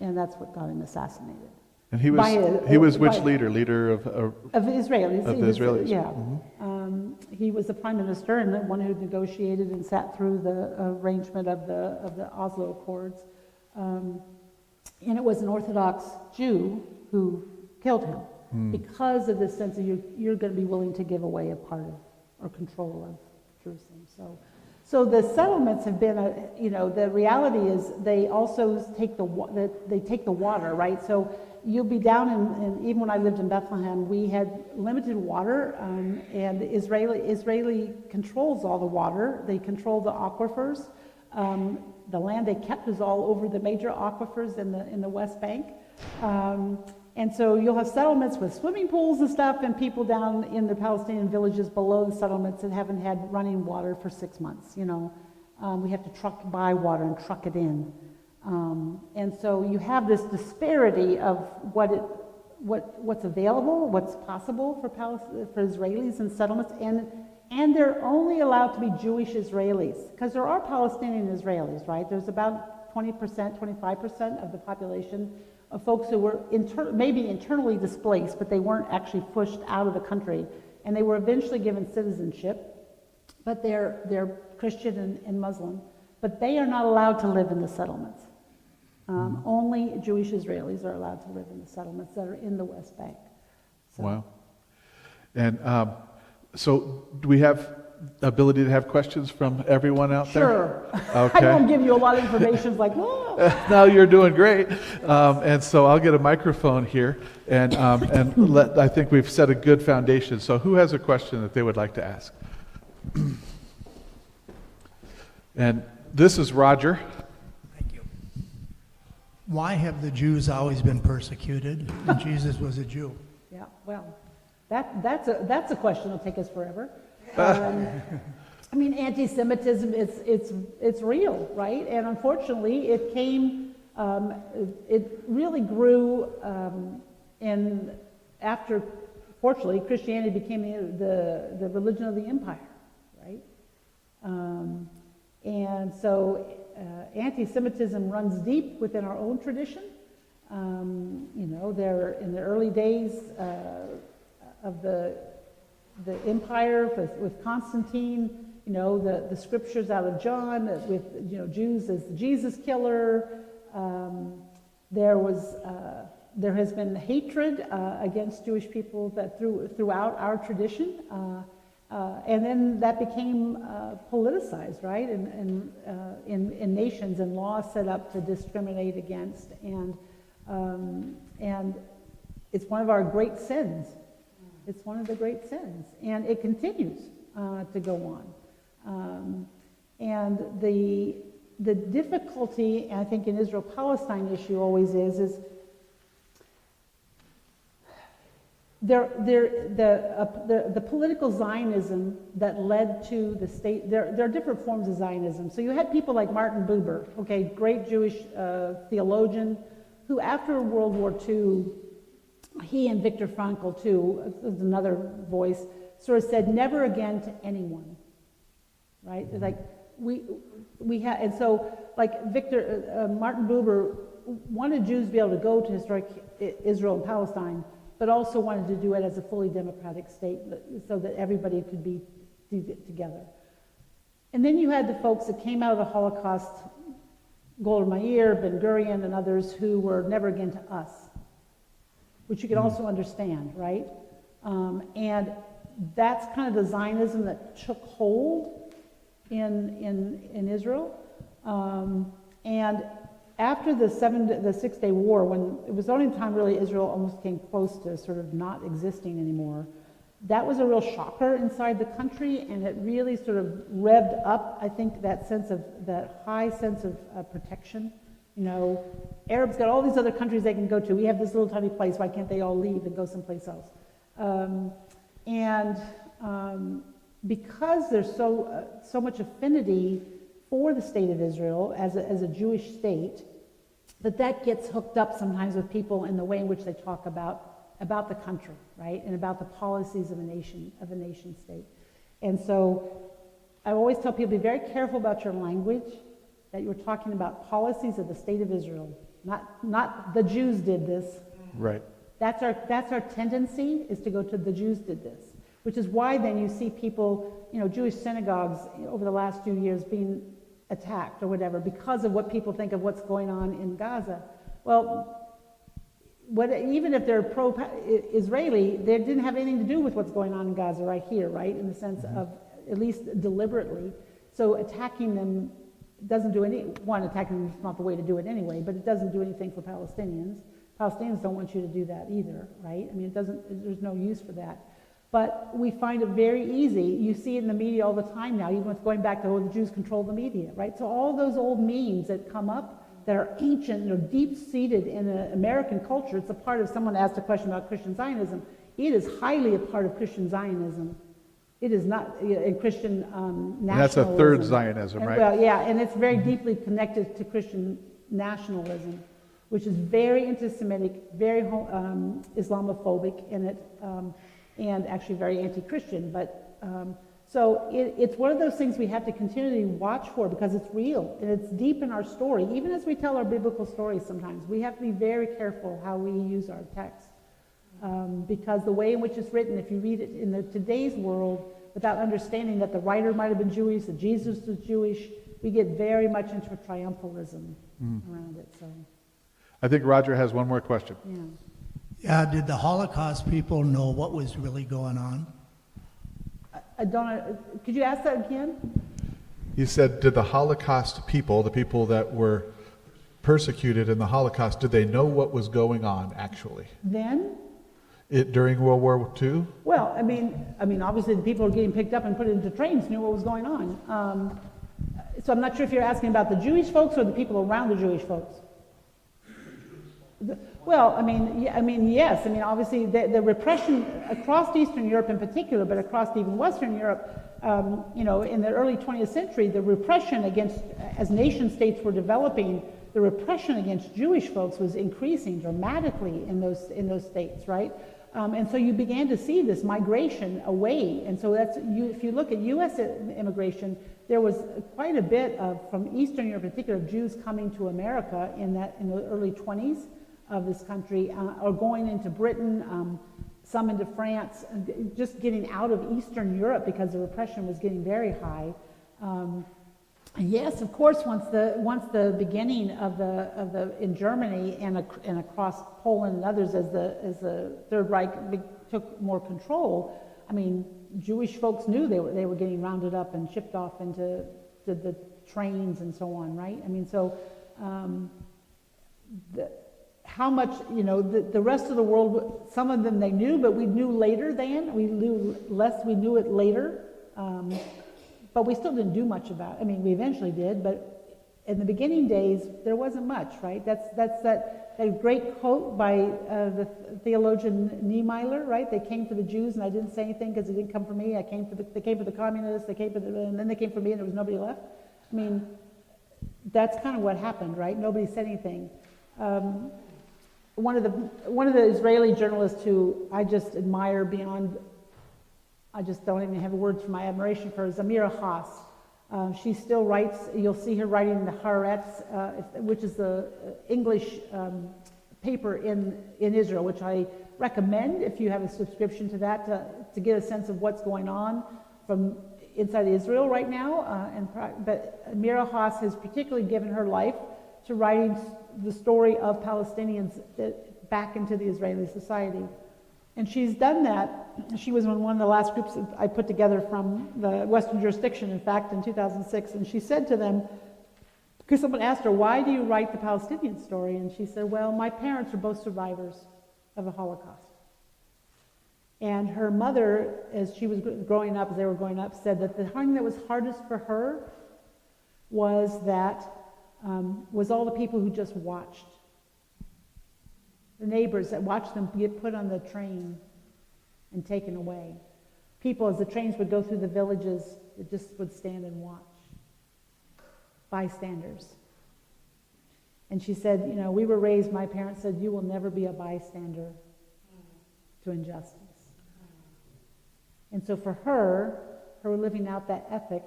and that's what got him assassinated. And he was which leader? Leader of Israelis. Of the Israelis. Yeah. Mm-hmm. He was the prime minister and the one who negotiated and sat through the arrangement of the Oslo Accords. And it was an Orthodox Jew who killed him because of this sense of you're going to be willing to give away a part of or control of Jerusalem. So the settlements have been, the reality is they also take the water, right? So you'll be down in even when I lived in Bethlehem, we had limited water, and Israeli controls all the water. They control the aquifers. The land they kept is all over the major aquifers in the West Bank. And so you'll have settlements with swimming pools and stuff, and people down in the Palestinian villages below the settlements that haven't had running water for 6 months. We have to buy water and truck it in. And so you have this disparity of what's available, what's possible for Israelis and settlements, and they're only allowed to be Jewish Israelis because there are Palestinian Israelis, right? There's about 20%, 25% of the population of folks who were maybe internally displaced, but they weren't actually pushed out of the country, and they were eventually given citizenship, but they're Christian and Muslim, but they are not allowed to live in the settlements. Only Jewish Israelis are allowed to live in the settlements that are in the West Bank. So. Wow. And so do we have ability to have questions from everyone out there? Sure. Okay. I won't give you a lot of information. It's like, whoa. No, you're doing great. And so I'll get a microphone here, and I think we've set a good foundation. So who has a question that they would like to ask? And this is Roger. Thank you. Why have the Jews always been persecuted? And Jesus was a Jew. Yeah, well, that's a question that'll take us forever. Anti-Semitism, it's real, right? And unfortunately, it came, it really grew, and after, fortunately, Christianity became the religion of the empire, right? And so anti-Semitism runs deep within our own tradition. There in the early days of the empire with Constantine, the scriptures out of John with Jews as the Jesus killer. There has been hatred against Jewish people throughout our tradition, and then that became politicized, right? And in nations and laws set up to discriminate against, and it's one of our great sins. It's one of the great sins, and it continues to go on. And the difficulty, I think, in Israel-Palestine issue always is the political Zionism that led to the state. There are different forms of Zionism. So you had people like Martin Buber, okay, great Jewish theologian, who after World War II, he and Viktor Frankl too, is another voice, sort of said never again to anyone, right? Like we have, and so Martin Buber wanted Jews to be able to go to historic Israel and Palestine, but also wanted to do it as a fully democratic state so that everybody could be together. And then you had the folks that came out of the Holocaust, Golda Meir, Ben Gurion, and others who were never again to us, which you can also understand, right? And that's kind of the Zionism that took hold in Israel. And after the 6-Day War, when it was the only time really Israel almost came close to sort of not existing anymore, that was a real shocker inside the country, and it really sort of revved up, I think, that high sense of protection. You know, Arabs got all these other countries they can go to. We have this little tiny place. Why can't they all leave and go someplace else? Because there's so much affinity for the state of Israel as a Jewish state, that gets hooked up sometimes with people in the way in which they talk about the country, right, and about the policies of a nation state. And so I always tell people, be very careful about your language, that you're talking about policies of the state of Israel, not the Jews did this. Right. That's our tendency, is to go to the Jews did this, which is why then you see people, Jewish synagogues over the last few years being attacked or whatever because of what people think of what's going on in Gaza. Well, even if they're pro-Israeli, they didn't have anything to do with what's going on in Gaza right here, right, in the sense of at least deliberately. So attacking them doesn't do attacking them is not the way to do it anyway, but it doesn't do anything for Palestinians. Palestinians don't want you to do that either, right? I mean, there's no use for that. But we find it very easy. You see it in the media all the time now, even with going back to, the Jews control the media, right? So all those old memes that come up that are ancient, they're deep-seated in American culture. It's a part of, someone asked a question about Christian Zionism. It is highly a part of Christian Zionism. It is not in Christian nationalism. And that's a third Zionism, right? Well, yeah, and it's very deeply connected to Christian nationalism, which is very anti-Semitic, very Islamophobic, and actually very anti-Christian. But so it's one of those things we have to continually watch for, because it's real and it's deep in our story. Even as we tell our biblical stories sometimes, we have to be very careful how we use our text. Because the way in which it's written, if you read it in today's world without understanding that the writer might have been Jewish, that Jesus was Jewish, we get very much into a triumphalism around it. So I think Roger has one more question. yeah. Yeah, did the Holocaust people know what was really going on? I don't. Could you ask that again? You said, did the Holocaust people, the people that were persecuted in the Holocaust, did they know what was going on actually? Then? During World War II? Well, I mean, obviously the people who were getting picked up and put into trains knew what was going on. So I'm not sure if you're asking about the Jewish folks or the people around the Jewish folks. Well, yes. Obviously, the repression across Eastern Europe in particular, but across even Western Europe, in the early 20th century, the repression against, as nation states were developing, the repression against Jewish folks was increasing dramatically in those states, right? And so you began to see this migration away. And so if you look at U.S. immigration, there was quite a bit from Eastern Europe in particular, of Jews coming to America in the early 20s. Of this country, or going into Britain, some into France, just getting out of Eastern Europe because the repression was getting very high. Yes, of course, once the beginning of the in Germany and across Poland and others, as the Third Reich took more control, Jewish folks knew they were getting rounded up and shipped off into the trains and so on, right? How much, the rest of the world, some of them they knew, but we knew later then. We knew it later. But we still didn't do much about it. We eventually did, but in the beginning days, there wasn't much, right? That's that great quote by the theologian Niemeyer, right? They came for the Jews, and I didn't say anything because they didn't come for me. They came for the communists, and then they came for me, and there was nobody left. That's kind of what happened, right? Nobody said anything. One of the Israeli journalists who I just admire beyond, I just don't even have words for my admiration for, is Amira Haas. She still writes. You'll see her writing in the Haaretz, which is the English paper in Israel, which I recommend if you have a subscription to that to get a sense of what's going on from inside Israel right now. But Mira Haas has particularly given her life to writing the story of Palestinians back into the Israeli society. And she's done that. She was in one of the last groups that I put together from the Western jurisdiction, in fact, in 2006. And she said to them, because someone asked her, why do you write the Palestinian story? And she said, well, my parents are both survivors of the Holocaust. And her mother, as she was growing up, as they were growing up, said that the thing that was hardest for her was all the people who just watched. The neighbors that watched them get put on the train and taken away. People, as the trains would go through the villages, that just would stand and watch. Bystanders. And she said, we were raised, my parents said, you will never be a bystander to injustice. And so for her living out that ethic,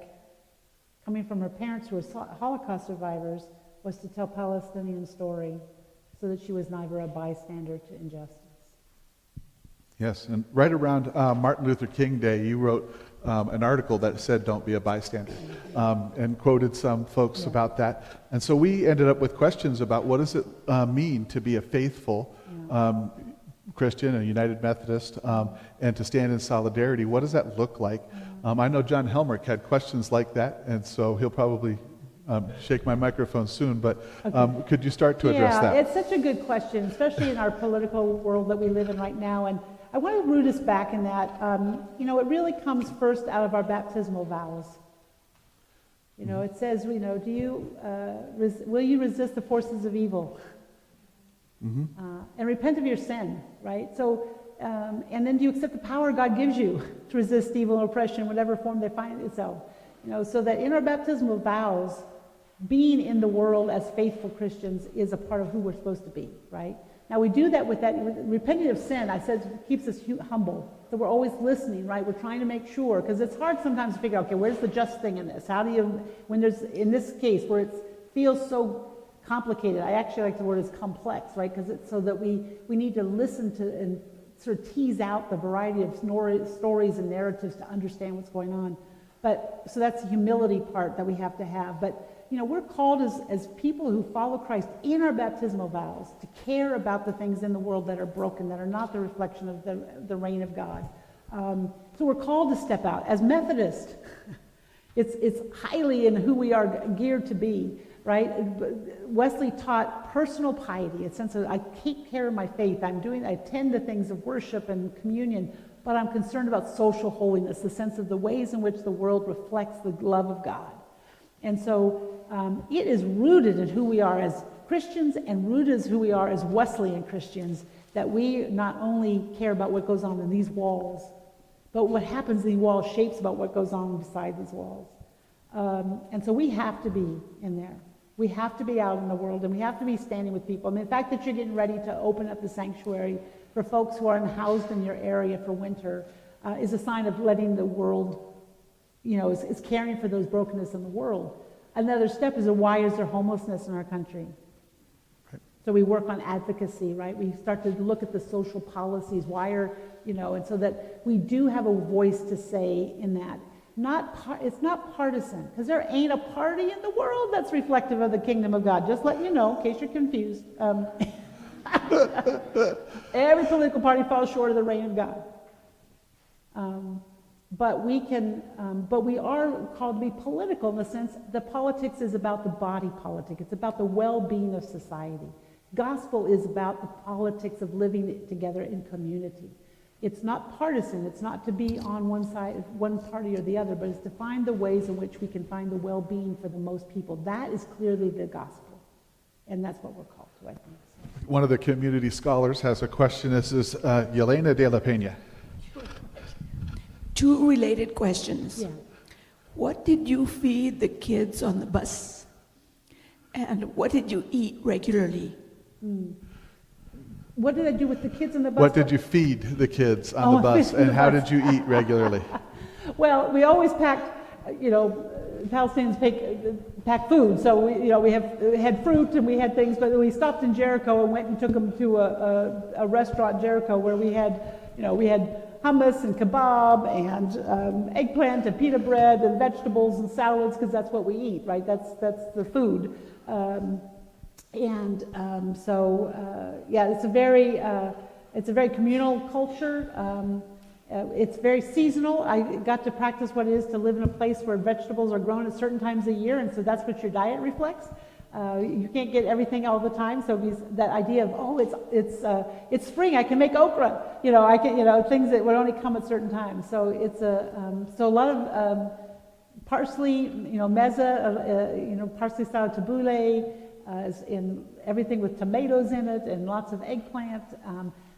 coming from her parents who were Holocaust survivors, was to tell Palestinian story so that she was never a bystander to injustice. Yes, and right around Martin Luther King Day, you wrote an article that said, don't be a bystander, and quoted some folks about that. And so we ended up with questions about what does it mean to be a faithful Christian, a United Methodist, and to stand in solidarity. What does that look like? I know John Helmerich had questions like that, and so he'll probably shake my microphone soon, but could you start to address that? Yeah, it's such a good question, especially in our political world that we live in right now. And I want to root us back in that. It really comes first out of our baptismal vows. It says, will you resist the forces of evil? And repent of your sin, right? So, and then do you accept the power God gives you to resist evil and oppression, whatever form they find itself? So that in our baptismal vows, being in the world as faithful Christians is a part of who we're supposed to be, right? Now we do that with that repenting of sin. I said keeps us humble. So we're always listening, right? We're trying to make sure, because it's hard sometimes to figure out, okay, where's the just thing in this? How do you, when there's, in this case, where it feels so complicated, I actually like the word is complex, right? Because it's so that we need to listen to and sort of tease out the variety of stories and narratives to understand what's going on. But, so that's the humility part that we have to have. But, we're called as people who follow Christ in our baptismal vows to care about the things in the world that are broken, that are not the reflection of the reign of God. So we're called to step out. As Methodists, it's highly in who we are geared to be, right? Wesley taught personal piety, a sense of, I take care of my faith. I attend to things of worship and communion, but I'm concerned about social holiness, the sense of the ways in which the world reflects the love of God. And so it is rooted in who we are as Christians and rooted as who we are as Wesleyan Christians, that we not only care about what goes on in these walls, but what happens in these walls shapes about what goes on beside these walls. And so we have to be in there. We have to be out in the world, and we have to be standing with people. I mean, the fact that you're getting ready to open up the sanctuary for folks who are housed in your area for winter is a sign of letting the world, is caring for those brokenness in the world. Another step is why is there homelessness in our country? Right. So we work on advocacy, right? We start to look at the social policies. Why are, and so that we do have a voice to say in that. It's not partisan, because there ain't a party in the world that's reflective of the kingdom of God. Just letting you know, in case you're confused. Every political party falls short of the reign of God. But we are called to be political in the sense the politics is about the body politic. It's about the well-being of society. Gospel is about the politics of living together in community. It's not partisan. It's not to be on one side, one party or the other, but it's to find the ways in which we can find the well-being for the most people. That is clearly the gospel, and that's what we're called to, I think. One of the community scholars has a question. This is Yelena de la Peña. Two related questions. Yeah. What did you feed the kids on the bus? And what did you eat regularly? What did I do with the kids on the bus? What did you feed the kids on the bus, and how did you eat regularly? Well, we always packed Palestinians pack food, so we had fruit and we had things, but we stopped in Jericho and went and took them to a restaurant in Jericho where we had hummus and kebab and eggplant and pita bread and vegetables and salads, because that's what we eat, right? That's the food. It's a very communal culture. It's very seasonal. I got to practice what it is to live in a place where vegetables are grown at certain times of year, and so that's what your diet reflects. You can't get everything all the time, so that idea of it's spring, I can make okra, I can things that would only come at certain times. So it's a lot of parsley, meza, parsley style tabbouleh, in everything with tomatoes in it and lots of eggplant.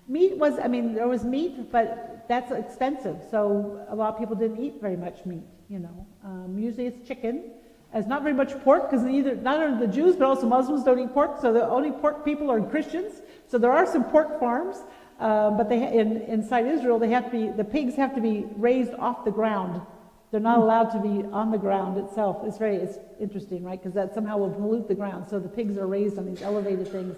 Meat there was meat, but that's expensive, so a lot of people didn't eat very much meat. Usually it's chicken. It's not very much pork, because not only the Jews but also Muslims don't eat pork, so the only pork people are Christians. So there are some pork farms, but inside Israel the pigs have to be raised off the ground. They're not allowed to be on the ground itself. It's interesting, right? Because that somehow will pollute the ground. So the pigs are raised on these elevated things.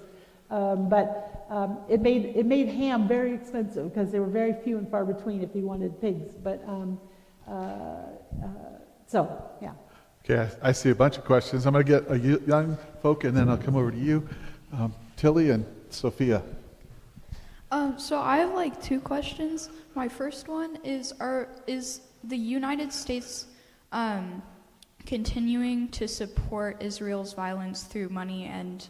It made ham very expensive because there were very few and far between if you wanted pigs. Yeah. Okay, I see a bunch of questions. I'm going to get a young folk, and then I'll come over to you, Tilly and Sophia. So I have two questions. My first one is the United States continuing to support Israel's violence through money and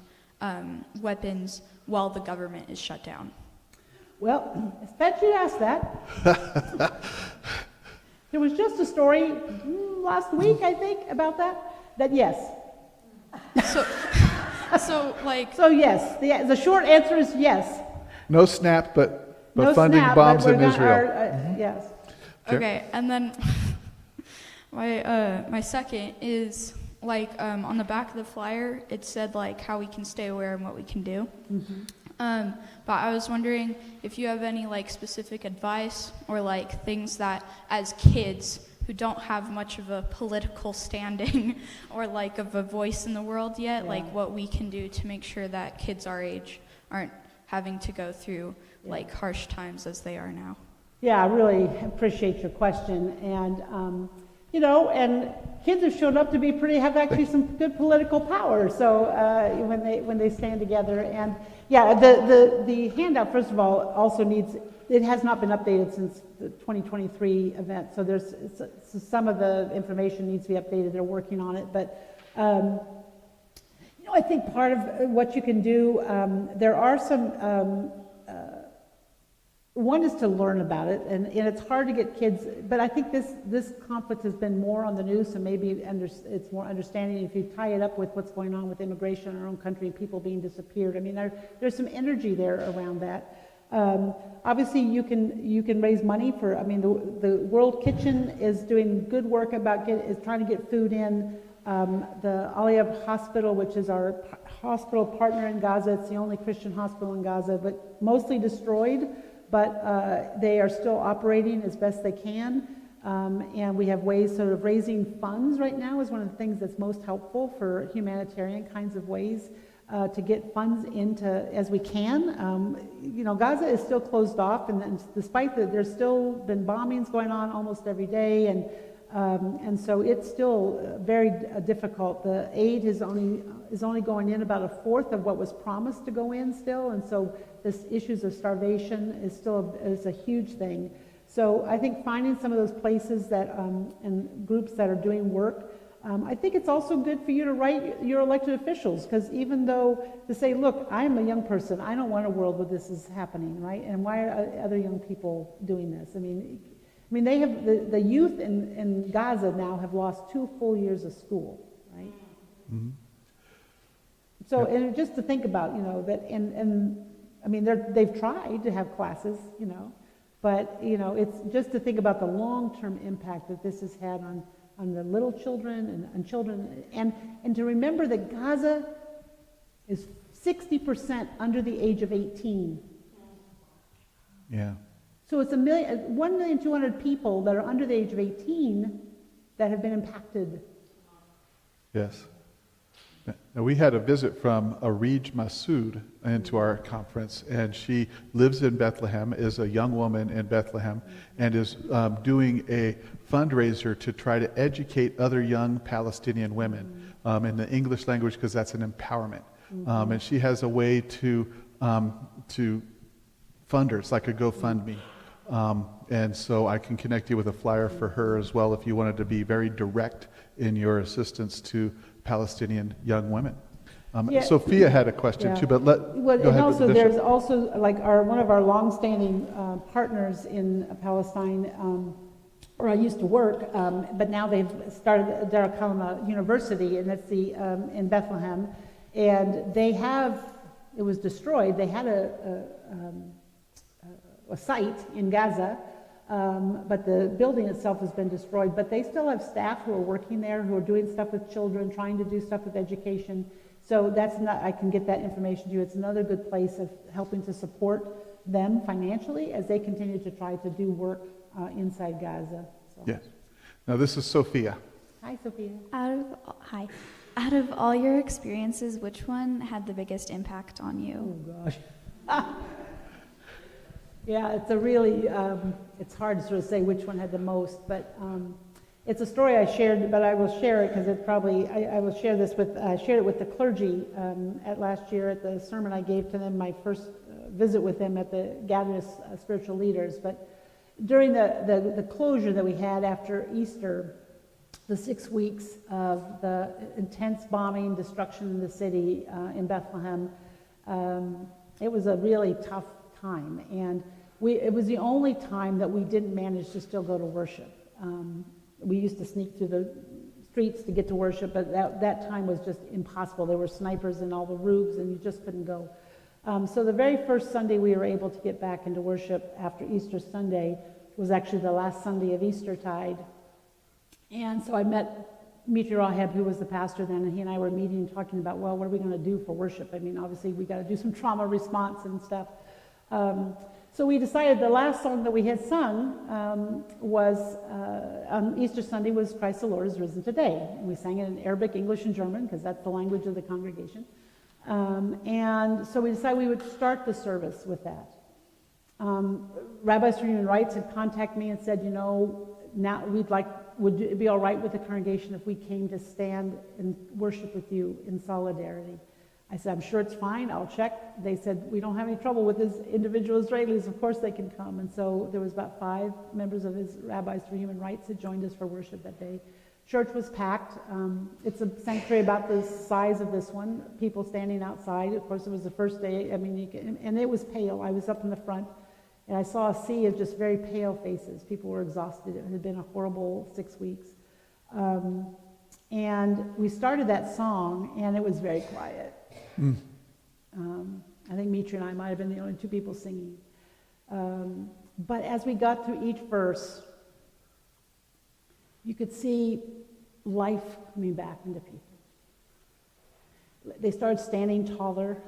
weapons while the government is shut down? Well, I expect you to ask that. There was just a story last week, I think, about that yes. So yes, the short answer is yes. No SNAP, but No funding SNAP, bombs but in we're Israel. Yes. Okay, and then my second is on the back of the flyer it said how we can stay aware and what we can do. Mm-hmm. But I was wondering if you have any specific advice or things that as kids who don't have much of a political standing or of a voice in the world yet, what we can do to make sure that kids our age aren't having to go through harsh times as they are now. Yeah, I really appreciate your question, and and kids have shown up to have actually some good political power. So when they stand together, and yeah, the handout first of all also it has not been updated since the 2023 event. So some of the information needs to be updated. They're working on it, but I think part of what you can do, there are some. One is to learn about it, and it's hard to get kids, but I think this conflict has been more on the news, so maybe it's more understanding if you tie it up with what's going on with immigration in our own country and people being disappeared. I mean, there's some energy there around that. Obviously, you can raise money for. I mean, the World Kitchen is doing good work is trying to get food in. The Aliyah Hospital, which is our hospital partner in Gaza, it's the only Christian hospital in Gaza, but mostly destroyed. But they are still operating as best they can, and we have ways sort of raising funds right now is one of the things that's most helpful for humanitarian kinds of ways to get funds into as we can. Gaza is still closed off, and despite that, there's still been bombings going on almost every day, and so it's still very difficult. The aid is only going in about a fourth of what was promised to go in still, and so this issues of starvation is still a huge thing. So I think finding some of those places that and groups that are doing work. I think it's also good for you to write your elected officials, because even though to say, look, I'm a young person, I don't want a world where this is happening, right? And why are other young people doing this? I mean, they have the youth in Gaza now have lost 2 full years of school, right? Mm-hmm. So, and just to think about, that, and I mean, they've tried to have classes, but it's just to think about the long-term impact that this has had on the little children and children, and to remember that Gaza is 60% under the age of 18. Yeah. So it's 1,200,000 people that are under the age of 18 that have been impacted. Yes. Now, we had a visit from Arij Masood into our conference, and she lives in Bethlehem, is a young woman in Bethlehem, and is doing a fundraiser to try to educate other young Palestinian women in the English language, because that's an empowerment. And she has a way to funders, like a GoFundMe. And so I can connect you with a flyer for her as well if you wanted to be very direct in your assistance to Palestinian young women. Yeah. Sophia had a question too, but Well, go and ahead with also the there's bishop. also like one of our longstanding partners in Palestine, where I used to work, but now they've started Dar al Kalima University, and that's in Bethlehem, and it was destroyed. They had a site in Gaza, but the building itself has been destroyed. But they still have staff who are working there, who are doing stuff with children, trying to do stuff with education. So I can get that information to you. It's another good place of helping to support them financially as they continue to try to do work inside Gaza. So. Yes. Now this is Sophia. Hi, Sophia. Out of all your experiences, which one had the biggest impact on Oh, you? gosh. Yeah, it's a really, it's hard to sort of say which one had the most, but it's a story I shared, but I will share it because it probably, I will share this with, I shared it with the clergy at last year at the sermon I gave to them, my first visit with them at the gathering of spiritual leaders. But during the closure that we had after Easter, the 6 weeks of the intense bombing, destruction in the city in Bethlehem, it was a really tough time, and it was the only time that we didn't manage to still go to worship. We used to sneak through the streets to get to worship, but that time was just impossible. There were snipers in all the roofs, and you just couldn't go. So the very first Sunday we were able to get back into worship after Easter Sunday was actually the last Sunday of Eastertide. And so I met Mitri Raheb, who was the pastor then, and he and I were meeting and talking about, well, what are we going to do for worship? I mean, obviously we got to do some trauma response and stuff. So we decided the last song that we had sung was on Easter Sunday was Christ the Lord is Risen Today. And we sang it in Arabic, English, and German because that's the language of the congregation. And so we decided we would start the service with that. Rabbis for Human Rights had contacted me and said, now would it be all right with the congregation if we came to stand and worship with you in solidarity? I said, I'm sure it's fine, I'll check. They said, we don't have any trouble with these individual Israelis, of course they can come. And so there was about 5 members of his Rabbis for Human Rights that joined us for worship that day. Church was packed. It's a sanctuary about the size of this one, people standing outside. Of course, it was the first day, and it was pale. I was up in the front, and I saw a sea of just very pale faces. People were exhausted. It had been a horrible 6 weeks. And we started that song, and it was very quiet. I think Mitri and I might have been the only 2 people singing. But as we got through each verse, you could see life coming back into people. They started standing taller.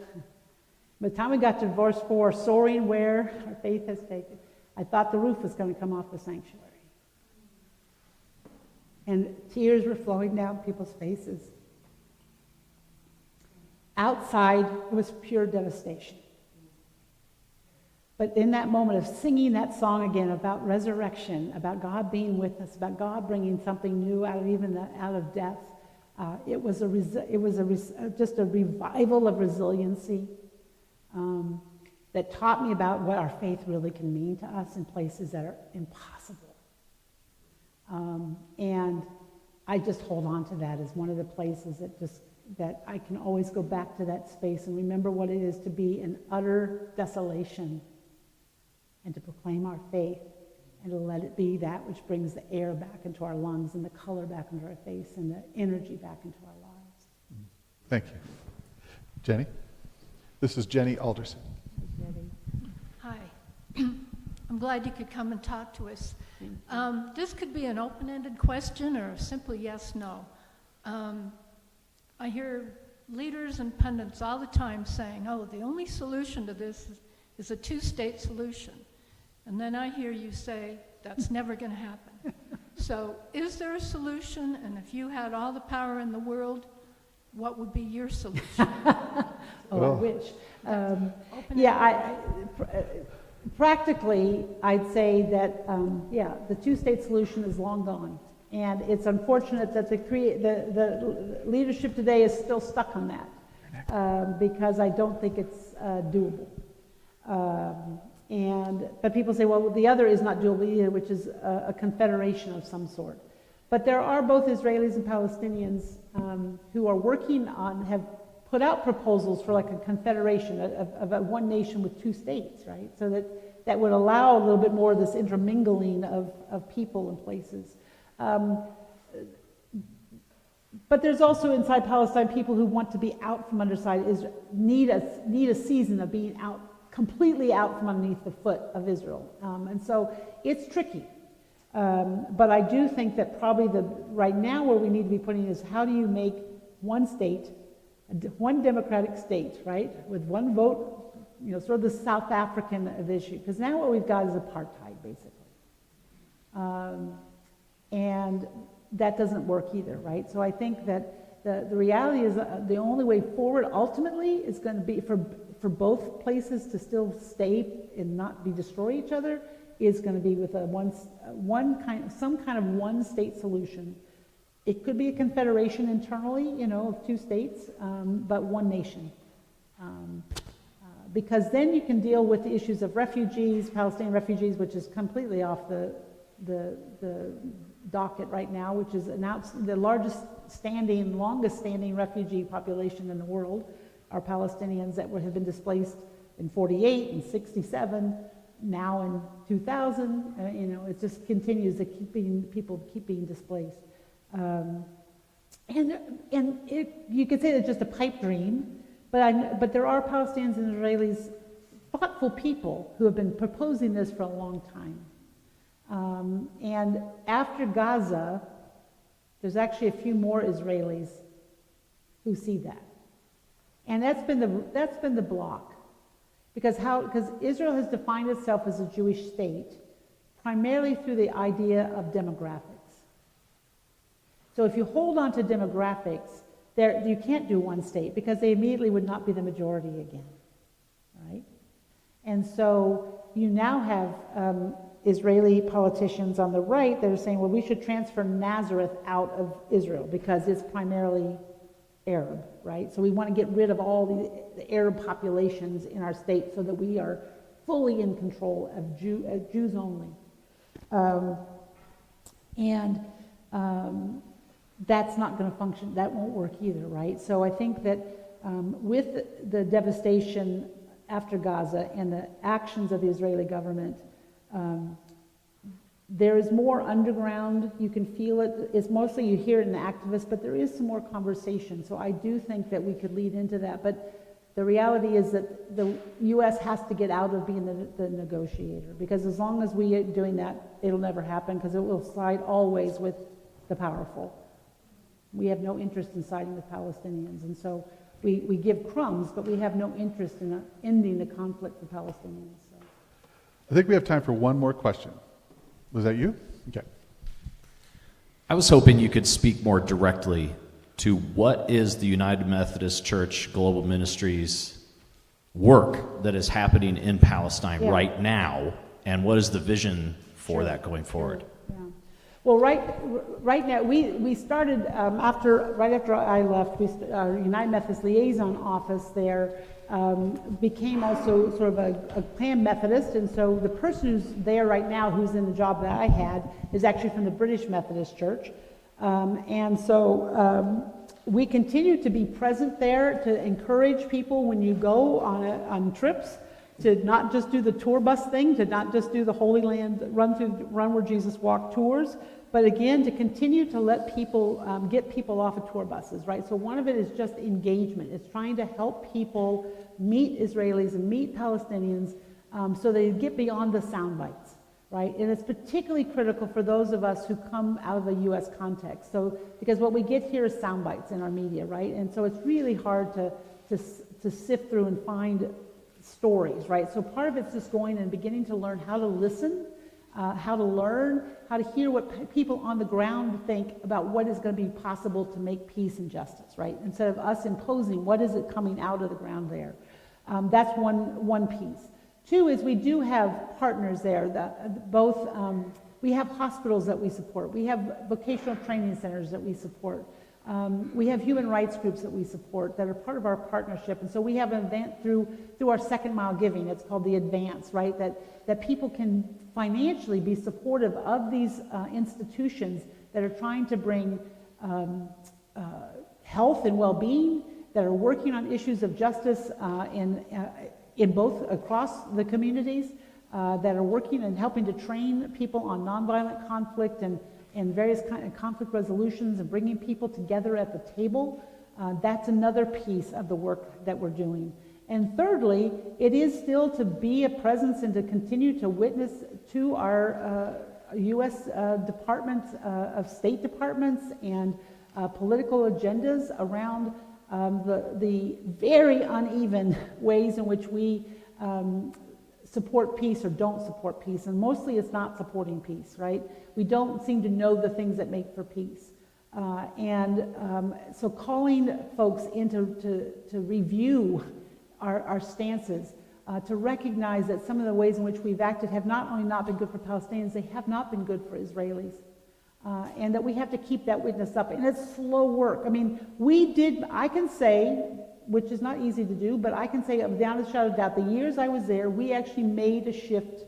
By the time we got to verse 4, soaring where our faith has taken, I thought the roof was going to come off the sanctuary. And tears were flowing down people's faces. Outside, it was pure devastation. But in that moment of singing that song again about resurrection, about God being with us, about God bringing something new out of death, it was just a revival of resiliency that taught me about what our faith really can mean to us in places that are impossible. And I just hold on to that as one of the places that I can always go back to that space and remember what it is to be in utter desolation and to proclaim our faith and to let it be that which brings the air back into our lungs and the color back into our face and the energy back into our lives. Thank you. Jenny? This is Jenny Alderson. Hi. I'm glad you could come and talk to us. This could be an open-ended question or a simple yes-no. I hear leaders and pundits all the time saying, oh, the only solution to this is a 2-state solution. And then I hear you say, that's never going to happen. So is there a solution? And if you had all the power in the world, what would be your solution? Oh, I wish. Open Yeah, practically, I'd say that, the two-state solution is long gone. And it's unfortunate that the leadership today is still stuck on that, because I don't think it's doable. But people say, well, the other is not doable either, which is a confederation of some sort. But there are both Israelis and Palestinians who are working on, have put out proposals for like a confederation of a one nation with two states, right? So that would allow a little bit more of this intermingling of people and places. But there's also inside Palestine people who want to be out from underside Israel, need a season of being out, completely out from underneath the foot of Israel. And so it's tricky. But I do think that probably right now where we need to be putting is how do you make one state, one democratic state, right, with one vote, sort of the South African of issue. Because now what we've got is apartheid, basically. And that doesn't work either, right? So I think that the reality is the only way forward ultimately is going to be for both places to still stay and not destroy each other is going to be with some kind of one state solution. It could be a confederation internally, of two states, but one nation. Because then you can deal with the issues of refugees, Palestinian refugees, which is completely off the docket right now, which is the longest standing refugee population in the world are Palestinians that have been displaced in 48 and 67, now in 2000. It just continues to people keep being displaced. You could say it's just a pipe dream, but there are Palestinians and Israelis, thoughtful people who have been proposing this for a long time. And after Gaza, there's actually a few more Israelis who see that. And that's been the block. Because Israel has defined itself as a Jewish state primarily through the idea of demographics. So if you hold on to demographics, you can't do one state because they immediately would not be the majority again, right? And so you now have Israeli politicians on the right that are saying, well, we should transfer Nazareth out of Israel because it's primarily Arab, right? So we want to get rid of all the Arab populations in our state so that we are fully in control of Jews only. That's not going to function. That won't work either, right? So I think that with the devastation after Gaza and the actions of the Israeli government, there is more underground. You can feel it. It's mostly you hear it in the activists, but there is some more conversation. So I do think that we could lead into that. But the reality is that the U.S. has to get out of being the negotiator, because as long as we are doing that, it'll never happen, because it will side always with the powerful. We have no interest in siding with Palestinians, and so we give crumbs, but we have no interest in ending the conflict for Palestinians. So. I think we have time for one more question. Was that you? Okay. I was hoping you could speak more directly to what is the United Methodist Church Global Ministries work that is happening in Palestine right now, and what is the vision for that going forward? Yeah. Well, right now, we started, right after I left, our United Methodist Liaison Office there became also sort of a Pan-Methodist, and so the person who's there right now, who's in the job that I had, is actually from the British Methodist Church. And so we continue to be present there to encourage people when you go on trips to not just do the tour bus thing, to not just do the Holy Land run where Jesus walked tours, but again to continue to let people get people off of tour buses, right? So one of it is just engagement. It's trying to help people meet Israelis and meet Palestinians so they get beyond the sound bites. Right? And it's particularly critical for those of us who come out of a U.S. context. So, because what we get here is sound bites in our media, right? And so it's really hard to sift through and find stories, right? So part of it's just going and beginning to learn how to listen how to learn, how to hear what people on the ground think about what is going to be possible to make peace and justice, right? Instead of us imposing, what is it coming out of the ground there? That's one piece. Two is we do have partners there. We have hospitals that we support. We have vocational training centers that we support. We have human rights groups that we support that are part of our partnership. And so we have an event through our second mile giving. It's called the Advance, right? That people can financially be supportive of these institutions that are trying to bring health and well-being, that are working on issues of justice in both across the communities, that are working and helping to train people on nonviolent conflict and various kind of conflict resolutions and bringing people together at the table. That's another piece of the work that we're doing. And thirdly, it is still to be a presence and to continue to witness to our U.S. Department of State departments and political agendas around the very uneven ways in which we support peace or don't support peace. And mostly it's not supporting peace, right? We don't seem to know the things that make for peace. So calling folks to review our stances, to recognize that some of the ways in which we've acted have not only not been good for Palestinians, they have not been good for Israelis. And that we have to keep that witness up. And it's slow work. I mean, I can say, which is not easy to do, but I can say without a shadow of doubt, the years I was there, we actually made a shift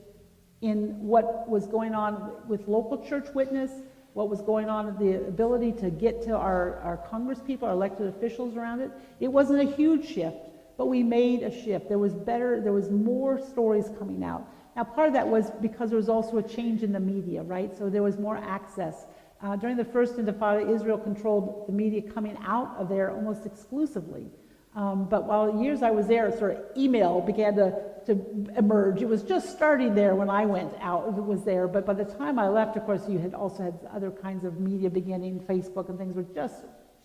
in what was going on with local church witness, what was going on, the ability to get to our Congress people, our elected officials around it. It wasn't a huge shift, but we made a shift. There was more stories coming out. Now, part of that was because there was also a change in the media, right? So there was more access. During the first Intifada, Israel controlled the media coming out of there almost exclusively. But while the years I was there, sort of email began to emerge. It was just starting there when I went out, it was there. But by the time I left, of course, you had also had other kinds of media beginning, Facebook and things were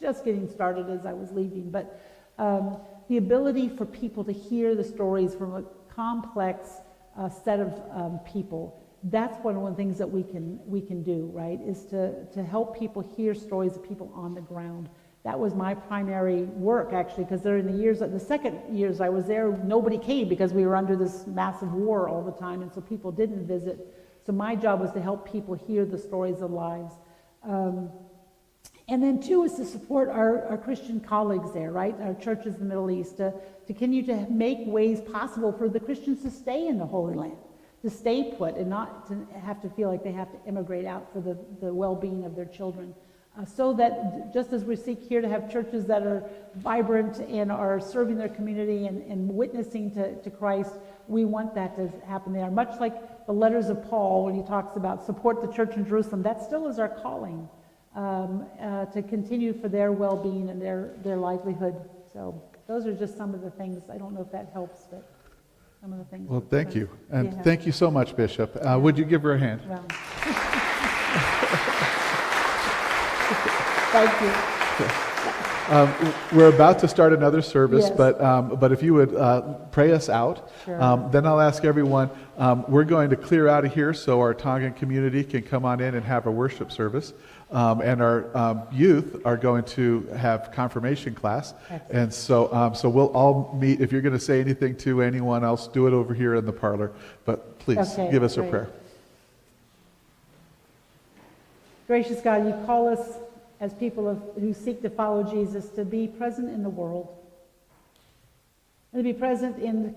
just getting started as I was leaving. But the ability for people to hear the stories from a complex set of people, that's one of the things that we can do, right, is to help people hear stories of people on the ground. That was my primary work, actually, because during the second years I was there, nobody came because we were under this massive war all the time, and so people didn't visit. So my job was to help people hear the stories of lives. And then two is to support our Christian colleagues there, right, our churches in the Middle East, to continue to make ways possible for the Christians to stay in the Holy Land, to stay put and not to have to feel like they have to immigrate out for the well-being of their children. So that just as we seek here to have churches that are vibrant and are serving their community and witnessing to Christ, we want that to happen there. Much like the letters of Paul when he talks about support the church in Jerusalem, that still is our calling to continue for their well-being and their livelihood. So those are just some of the things. I don't know if that helps, but some of the things. Well, thank you. And thank you so much, Bishop. Would you give her a hand? Well. Thank you. We're about to start another service, Yes. but if you would pray us out, Sure. then I'll ask everyone. We're going to clear out of here so our Tongan community can come on in and have a worship service, and our youth are going to have confirmation class. Excellent. And so we'll all meet. If you're going to say anything to anyone else, do it over here in the parlor. But please Okay, give us a great. prayer. Gracious God, you call us as people who seek to follow Jesus to be present in the world, and to be present in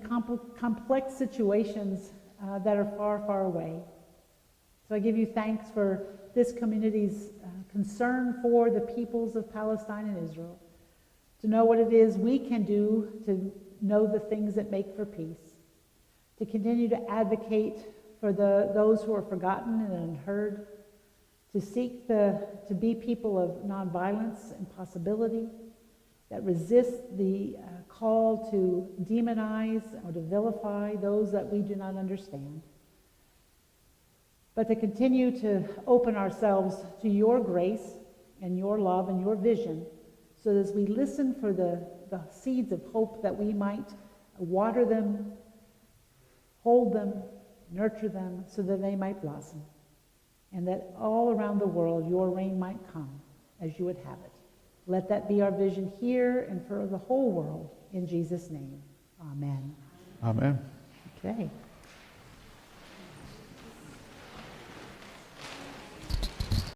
complex situations that are far, far away. So I give you thanks for this community's concern for the peoples of Palestine and Israel, to know what it is we can do to know the things that make for peace, to continue to advocate for those who are forgotten and unheard, to seek to be people of nonviolence and possibility, that resist the call to demonize or to vilify those that we do not understand, but to continue to open ourselves to your grace and your love and your vision, so that as we listen for the seeds of hope, that we might water them, hold them, nurture them so that they might blossom, and that all around the world your reign might come as you would have it. Let that be our vision here and for the whole world. In Jesus' name, amen. Amen. Okay.